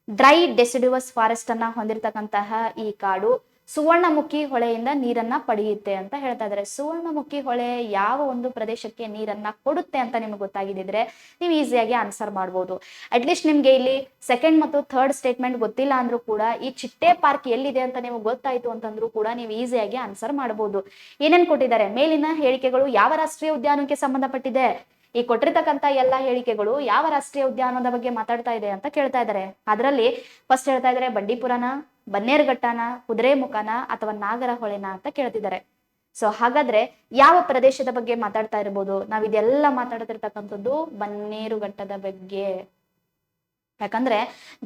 Speaker 1: ಡ್ರೈ ಡೆಸಿಡುವಸ್ ಫಾರೆಸ್ಟ್ ಅನ್ನ ಹೊಂದಿರತಕ್ಕಂತಹ ಈ ಕಾಡು ಸುವರ್ಣಮುಖಿ ಹೊಳೆಯಿಂದ ನೀರನ್ನ ಪಡೆಯುತ್ತೆ ಅಂತ ಹೇಳ್ತಾ ಇದ್ದಾರೆ. ಸುವರ್ಣಮುಖಿ ಹೊಳೆ ಯಾವ ಒಂದು ಪ್ರದೇಶಕ್ಕೆ ನೀರನ್ನ ಕೊಡುತ್ತೆ ಅಂತ ನಿಮ್ಗೆ ಗೊತ್ತಾಗಿದ್ರೆ ನೀವು ಈಸಿಯಾಗಿ ಆನ್ಸರ್ ಮಾಡ್ಬೋದು. ಅಟ್ಲೀಸ್ಟ್ ನಿಮ್ಗೆ ಇಲ್ಲಿ ಸೆಕೆಂಡ್ ಮತ್ತು ಥರ್ಡ್ ಸ್ಟೇಟ್ಮೆಂಟ್ ಗೊತ್ತಿಲ್ಲ ಅಂದ್ರೂ ಕೂಡ ಈ ಚಿಟ್ಟೆ ಪಾರ್ಕ್ ಎಲ್ಲಿದೆ ಅಂತ ನಿಮ್ಗೆ ಗೊತ್ತಾಯ್ತು ಅಂತಂದ್ರೂ ಕೂಡ ನೀವು ಈಸಿಯಾಗಿ ಆನ್ಸರ್ ಮಾಡ್ಬೋದು. ಏನೇನ್ ಕೊಟ್ಟಿದ್ದಾರೆ, ಮೇಲಿನ ಹೇಳಿಕೆಗಳು ಯಾವ ರಾಷ್ಟ್ರೀಯ ಉದ್ಯಾನಕ್ಕೆ ಸಂಬಂಧಪಟ್ಟಿದೆ, ಈ ಕೊಟ್ಟಿರ್ತಕ್ಕಂಥ ಎಲ್ಲಾ ಹೇಳಿಕೆಗಳು ಯಾವ ರಾಷ್ಟ್ರೀಯ ಉದ್ಯಾನದ ಬಗ್ಗೆ ಮಾತಾಡ್ತಾ ಇದೆ ಅಂತ ಕೇಳ್ತಾ ಇದ್ದಾರೆ. ಅದರಲ್ಲಿ ಫಸ್ಟ್ ಹೇಳ್ತಾ ಇದ್ದಾರೆ ಬಂಡೀಪುರನ, ಬನ್ನೇರುಘಟ್ಟನ, ಕುದುರೆಮುಖನ ಅಥವಾ ನಾಗರಹೊಳೆನ ಅಂತ ಕೇಳ್ತಿದ್ದಾರೆ. ಸೊ ಹಾಗಾದ್ರೆ ಯಾವ ಪ್ರದೇಶದ ಬಗ್ಗೆ ಮಾತಾಡ್ತಾ ಇರ್ಬೋದು, ನಾವ್ ಇದೆಲ್ಲ ಮಾತಾಡ್ತಿರ್ತಕ್ಕಂಥದ್ದು ಬನ್ನೇರುಘಟ್ಟದ ಬಗ್ಗೆ. ಯಾಕಂದ್ರೆ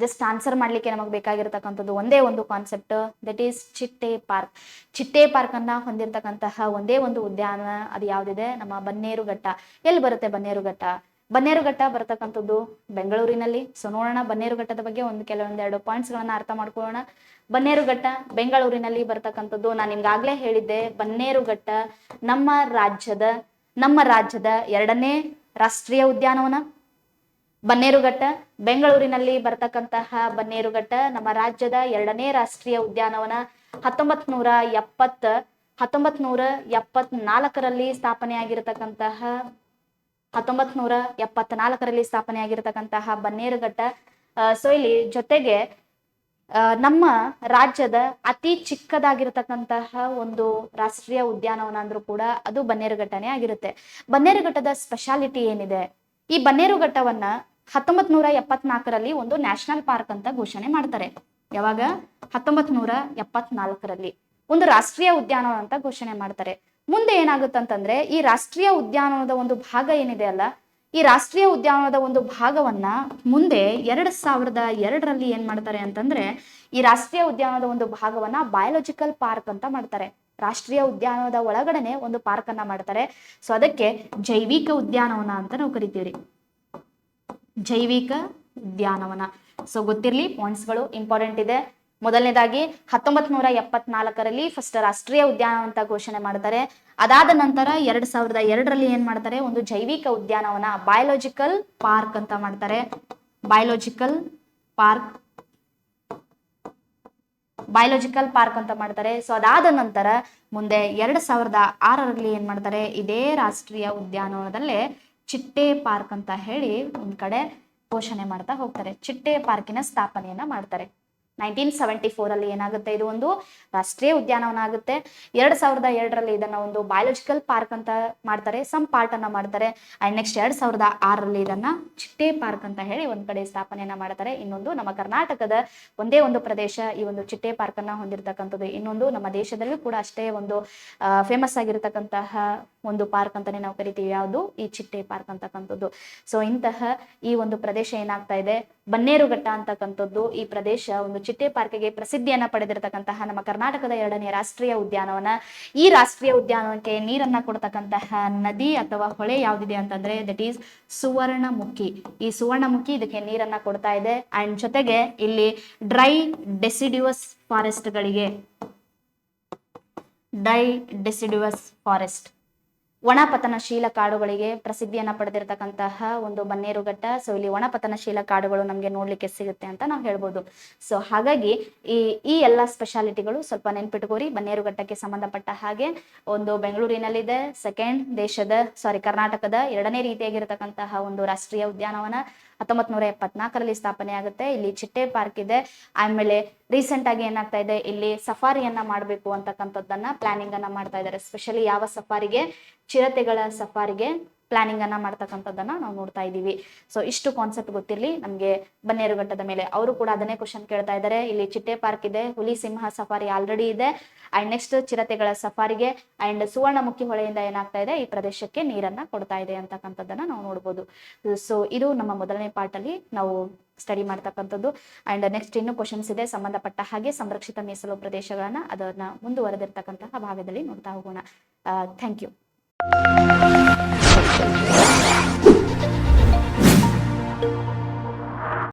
Speaker 1: ಜಸ್ಟ್ ಆನ್ಸರ್ ಮಾಡ್ಲಿಕ್ಕೆ ನಮಗ್ ಬೇಕಾಗಿರ್ತಕ್ಕಂಥದ್ದು ಒಂದೇ ಒಂದು ಕಾನ್ಸೆಪ್ಟ್, ದಟ್ ಈಸ್ ಚಿಟ್ಟೆ ಪಾರ್ಕ್. ಚಿಟ್ಟೆ ಪಾರ್ಕ್ ಅನ್ನ ಹೊಂದಿರತಕ್ಕಂತಹ ಒಂದೇ ಒಂದು ಉದ್ಯಾನ ಅದು ಯಾವ್ದಿದೆ, ನಮ್ಮ ಬನ್ನೇರುಘಟ್ಟ. ಎಲ್ಲಿ ಬರುತ್ತೆ ಬನ್ನೇರುಘಟ್ಟ? ಬನ್ನೇರುಘಟ್ಟ ಬರತಕ್ಕಂಥದ್ದು ಬೆಂಗಳೂರಿನಲ್ಲಿ. ಸೊ ನೋಡೋಣ ಬನ್ನೇರುಘಟ್ಟದ ಬಗ್ಗೆ ಕೆಲವೊಂದೆರಡು ಪಾಯಿಂಟ್ಸ್ ಗಳನ್ನ ಅರ್ಥ ಮಾಡ್ಕೊಳ್ಳೋಣ. ಬನ್ನೇರುಘಟ್ಟ ಬೆಂಗಳೂರಿನಲ್ಲಿ ಬರತಕ್ಕಂಥದ್ದು. ನಾನು ನಿಮ್ಗಾಗ್ಲೇ ಹೇಳಿದ್ದೆ, ಬನ್ನೇರುಘಟ್ಟ ನಮ್ಮ ರಾಜ್ಯದ 2ನೇ ರಾಷ್ಟ್ರೀಯ ಉದ್ಯಾನವನ. ಬನ್ನೇರುಘಟ್ಟ ಬೆಂಗಳೂರಿನಲ್ಲಿ ಬರ್ತಕ್ಕಂತಹ ಬನ್ನೇರುಘಟ್ಟ ನಮ್ಮ ರಾಜ್ಯದ 2ನೇ ರಾಷ್ಟ್ರೀಯ ಉದ್ಯಾನವನ. 1974ರಲ್ಲಿ ಸ್ಥಾಪನೆಯಾಗಿರತಕ್ಕಂತಹ ಬನ್ನೇರುಘಟ್ಟ. ಸೊ ಇಲ್ಲಿ ಜೊತೆಗೆ ನಮ್ಮ ರಾಜ್ಯದ ಅತಿ ಚಿಕ್ಕದಾಗಿರತಕ್ಕಂತಹ ಒಂದು ರಾಷ್ಟ್ರೀಯ ಉದ್ಯಾನವನ ಅಂದ್ರೂ ಕೂಡ ಅದು ಬನ್ನೇರುಘಟ್ಟನೇ ಆಗಿರುತ್ತೆ. ಬನ್ನೇರುಘಟ್ಟದ ಸ್ಪೆಷಾಲಿಟಿ ಏನಿದೆ, ಈ ಬನ್ನೇರುಘಟ್ಟವನ್ನ 1974ರಲ್ಲಿ ಒಂದು ನ್ಯಾಷನಲ್ ಪಾರ್ಕ್ ಅಂತ ಘೋಷಣೆ ಮಾಡ್ತಾರೆ. ಯಾವಾಗ? 1974ರಲ್ಲಿ ಒಂದು ರಾಷ್ಟ್ರೀಯ ಉದ್ಯಾನವನ ಅಂತ ಘೋಷಣೆ ಮಾಡ್ತಾರೆ. ಮುಂದೆ ಏನಾಗುತ್ತಂತಂದ್ರೆ ಈ ರಾಷ್ಟ್ರೀಯ ಉದ್ಯಾನವನದ ಒಂದು ಭಾಗ ಏನಿದೆ ಅಲ್ಲ, ಈ ರಾಷ್ಟ್ರೀಯ ಉದ್ಯಾನವನದ ಒಂದು ಭಾಗವನ್ನ ಮುಂದೆ 2002ರಲ್ಲಿ ಏನ್ ಮಾಡ್ತಾರೆ ಅಂತಂದ್ರೆ ಈ ರಾಷ್ಟ್ರೀಯ ಉದ್ಯಾನವನದ ಒಂದು ಭಾಗವನ್ನ ಬಯೋಲಾಜಿಕಲ್ ಪಾರ್ಕ್ ಅಂತ ಮಾಡ್ತಾರೆ. ರಾಷ್ಟ್ರೀಯ ಉದ್ಯಾನವನದ ಒಳಗಡೆನೆ ಒಂದು ಪಾರ್ಕ್ ಅನ್ನ ಮಾಡ್ತಾರೆ. ಸೊ ಅದಕ್ಕೆ ಜೈವಿಕ ಉದ್ಯಾನವನ ಅಂತ ನಾವು ಕರಿತೀವಿ. ಜೈವಿಕ ಉದ್ಯಾನವನ. ಸೊ ಗೊತ್ತಿರ್ಲಿ, ಪಾಯಿಂಟ್ಸ್ಗಳು ಇಂಪಾರ್ಟೆಂಟ್ ಇದೆ. ಮೊದಲನೇದಾಗಿ 1974ರಲ್ಲಿ ಫಸ್ಟ್ ರಾಷ್ಟ್ರೀಯ ಉದ್ಯಾನ ಅಂತ ಘೋಷಣೆ ಮಾಡ್ತಾರೆ. ಅದಾದ ನಂತರ 2002ರಲ್ಲಿ ಏನ್ ಮಾಡ್ತಾರೆ, ಒಂದು ಜೈವಿಕ ಉದ್ಯಾನವನ ಬಯೋಲಾಜಿಕಲ್ ಪಾರ್ಕ್ ಅಂತ ಮಾಡ್ತಾರೆ. ಬಯೋಲಾಜಿಕಲ್ ಪಾರ್ಕ್ ಅಂತ ಮಾಡ್ತಾರೆ. ಸೊ ಅದಾದ ನಂತರ ಮುಂದೆ 2006ರಲ್ಲಿ ಏನ್ ಮಾಡ್ತಾರೆ, ಇದೇ ರಾಷ್ಟ್ರೀಯ ಉದ್ಯಾನವನದಲ್ಲೇ ಚಿಟ್ಟೆ ಪಾರ್ಕ್ ಅಂತ ಹೇಳಿ ಒಂದ್ ಕಡೆ ಘೋಷಣೆ ಮಾಡ್ತಾ ಹೋಗ್ತಾರೆ. ಚಿಟ್ಟೆ ಪಾರ್ಕಿನ ಸ್ಥಾಪನೆಯನ್ನ ಮಾಡ್ತಾರೆ. 1974ರಲ್ಲಿ ಏನಾಗುತ್ತೆ, ಇದು ಒಂದು ರಾಷ್ಟ್ರೀಯ ಉದ್ಯಾನವನ ಆಗುತ್ತೆ. 2002ರಲ್ಲಿ ಇದನ್ನ ಒಂದು ಬಯೋಲಾಜಿಕಲ್ ಪಾರ್ಕ್ ಅಂತ ಮಾಡ್ತಾರೆ, ಸಮ್ ಪಾರ್ಟ್ ಅನ್ನ ಮಾಡ್ತಾರೆ. ಅಂಡ್ ನೆಕ್ಸ್ಟ್ 2006ರಲ್ಲಿ ಇದನ್ನ ಚಿಟ್ಟೆ ಪಾರ್ಕ್ ಅಂತ ಹೇಳಿ ಒಂದ್ ಕಡೆ ಸ್ಥಾಪನೆಯನ್ನ ಮಾಡ್ತಾರೆ. ಇನ್ನೊಂದು ನಮ್ಮ ಕರ್ನಾಟಕದ ಒಂದೇ ಒಂದು ಪ್ರದೇಶ ಈ ಒಂದು ಚಿಟ್ಟೆ ಪಾರ್ಕ್ ಅನ್ನ ಹೊಂದಿರತಕ್ಕಂಥದ್ದು. ಇನ್ನೊಂದು ನಮ್ಮ ದೇಶದಲ್ಲೂ ಕೂಡ ಅಷ್ಟೇ ಒಂದು ಫೇಮಸ್ ಆಗಿರತಕ್ಕಂತಹ ಒಂದು ಪಾರ್ಕ್ ಅಂತಾನೆ ನಾವು ಕರಿತೀವಿ. ಯಾವುದು? ಈ ಚಿಟ್ಟೆ ಪಾರ್ಕ್ ಅಂತಕ್ಕಂಥದ್ದು. ಸೊ ಇಂತಹ ಈ ಒಂದು ಪ್ರದೇಶ ಏನಾಗ್ತಾ ಇದೆ, ಬನ್ನೇರುಘಟ್ಟ ಅಂತಕ್ಕಂಥದ್ದು ಈ ಪ್ರದೇಶ ಒಂದು ಚಿಟ್ಟೆ ಪಾರ್ಕ್ಗೆ ಪ್ರಸಿದ್ಧಿಯನ್ನ ಪಡೆದಿರತಕ್ಕಂತಹ ನಮ್ಮ ಕರ್ನಾಟಕದ 2ನೇ ರಾಷ್ಟ್ರೀಯ ಉದ್ಯಾನವನ. ಈ ರಾಷ್ಟ್ರೀಯ ಉದ್ಯಾನವನಕ್ಕೆ ನೀರನ್ನ ಕೊಡ್ತಕ್ಕಂತಹ ನದಿ ಅಥವಾ ಹೊಳೆ ಯಾವ್ದಿದೆ ಅಂತಂದ್ರೆ ದಟ್ ಈಸ್ ಸುವರ್ಣಮುಖಿ. ಈ ಸುವರ್ಣಮುಖಿ ಇದಕ್ಕೆ ನೀರನ್ನ ಕೊಡ್ತಾ ಇದೆ. ಅಂಡ್ ಜೊತೆಗೆ ಇಲ್ಲಿ ಡ್ರೈ ಡೆಸಿಡ್ಯೂಸ್ ಫಾರೆಸ್ಟ್ ಒಣಪತನಶೀಲ ಕಾಡುಗಳಿಗೆ ಪ್ರಸಿದ್ಧಿಯನ್ನ ಪಡೆದಿರತಕ್ಕಂತಹ ಒಂದು ಬನ್ನೇರುಘಟ್ಟ. ಸೊ ಇಲ್ಲಿ ಒಣಪತನಶೀಲ ಕಾಡುಗಳು ನಮಗೆ ನೋಡ್ಲಿಕ್ಕೆ ಸಿಗುತ್ತೆ ಅಂತ ನಾವು ಹೇಳ್ಬೋದು. ಸೊ ಹಾಗಾಗಿ ಈ ಎಲ್ಲ ಸ್ಪೆಷಾಲಿಟಿಗಳು ಸ್ವಲ್ಪ ನೆನ್ಪಿಟ್ಕೋರಿ. ಬನ್ನೇರುಘಟ್ಟಕ್ಕೆ ಸಂಬಂಧಪಟ್ಟ ಹಾಗೆ ಒಂದು ಬೆಂಗಳೂರಿನಲ್ಲಿದೆ, ಕರ್ನಾಟಕದ 2ನೇ ರೀತಿಯಾಗಿರತಕ್ಕಂತಹ ಒಂದು ರಾಷ್ಟ್ರೀಯ ಉದ್ಯಾನವನ 1974ರಲ್ಲಿ ಸ್ಥಾಪನೆ ಆಗುತ್ತೆ. ಇಲ್ಲಿ ಚಿಟ್ಟೆ ಪಾರ್ಕ್ ಇದೆ. ಆಮೇಲೆ ರೀಸೆಂಟ್ ಆಗಿ ಏನಾಗ್ತಾ ಇದೆ, ಇಲ್ಲಿ ಸಫಾರಿಯನ್ನ ಮಾಡಬೇಕು ಅಂತಕ್ಕಂಥದ್ದನ್ನ ಪ್ಲಾನಿಂಗ್ ಅನ್ನ ಮಾಡ್ತಾ ಇದ್ದಾರೆ. ಸ್ಪೆಷಲಿ ಯಾವ ಸಫಾರಿಗೆ? ಚಿರತೆಗಳ ಸಫಾರಿಗೆ ಪ್ಲಾನಿಂಗ್ ಅನ್ನ ಮಾಡ್ತಕ್ಕಂಥದ್ದನ್ನ ನಾವು ನೋಡ್ತಾ ಇದ್ದೀವಿ. ಸೊ ಇಷ್ಟು ಕಾನ್ಸೆಪ್ಟ್ ಗೊತ್ತಿರಲಿ ನಮ್ಗೆ ಬನ್ನೇರುಘಟ್ಟದ ಮೇಲೆ. ಅವರು ಕೂಡ ಅದನ್ನೇ ಕ್ವಶನ್ ಕೇಳ್ತಾ ಇದ್ದಾರೆ. ಇಲ್ಲಿ ಚಿಟ್ಟೆ ಪಾರ್ಕ್ ಇದೆ, ಹುಲಿ ಸಿಂಹ ಸಫಾರಿ ಆಲ್ರೆಡಿ ಇದೆ, ಅಂಡ್ ನೆಕ್ಸ್ಟ್ ಚಿರತೆಗಳ ಸಫಾರಿಗೆ ಅಂಡ್ ಸುವರ್ಣಮುಖಿ ಹೊಳೆಯಿಂದ ಏನಾಗ್ತಾ ಇದೆ, ಈ ಪ್ರದೇಶಕ್ಕೆ ನೀರನ್ನ ಕೊಡ್ತಾ ಇದೆ ಅಂತಕ್ಕಂಥದ್ದನ್ನ ನಾವು ನೋಡ್ಬೋದು. ಸೊ ಇದು ನಮ್ಮ ಮೊದಲನೇ ಪಾರ್ಟ್ ಅಲ್ಲಿ ನಾವು ಸ್ಟಡಿ ಮಾಡ್ತಕ್ಕಂಥದ್ದು. ಅಂಡ್ ನೆಕ್ಸ್ಟ್ ಇನ್ನು ಕ್ವಶನ್ಸ್ ಇದೆ ಸಂಬಂಧಪಟ್ಟ ಹಾಗೆ ಸಂರಕ್ಷಿತ ಮೀಸಲು ಪ್ರದೇಶಗಳನ್ನ ಅದನ್ನ ಮುಂದುವರೆದಿರ್ತಕ್ಕಂತಹ ಭಾಗದಲ್ಲಿ ನೋಡ್ತಾ ಹೋಗೋಣ. Thank you.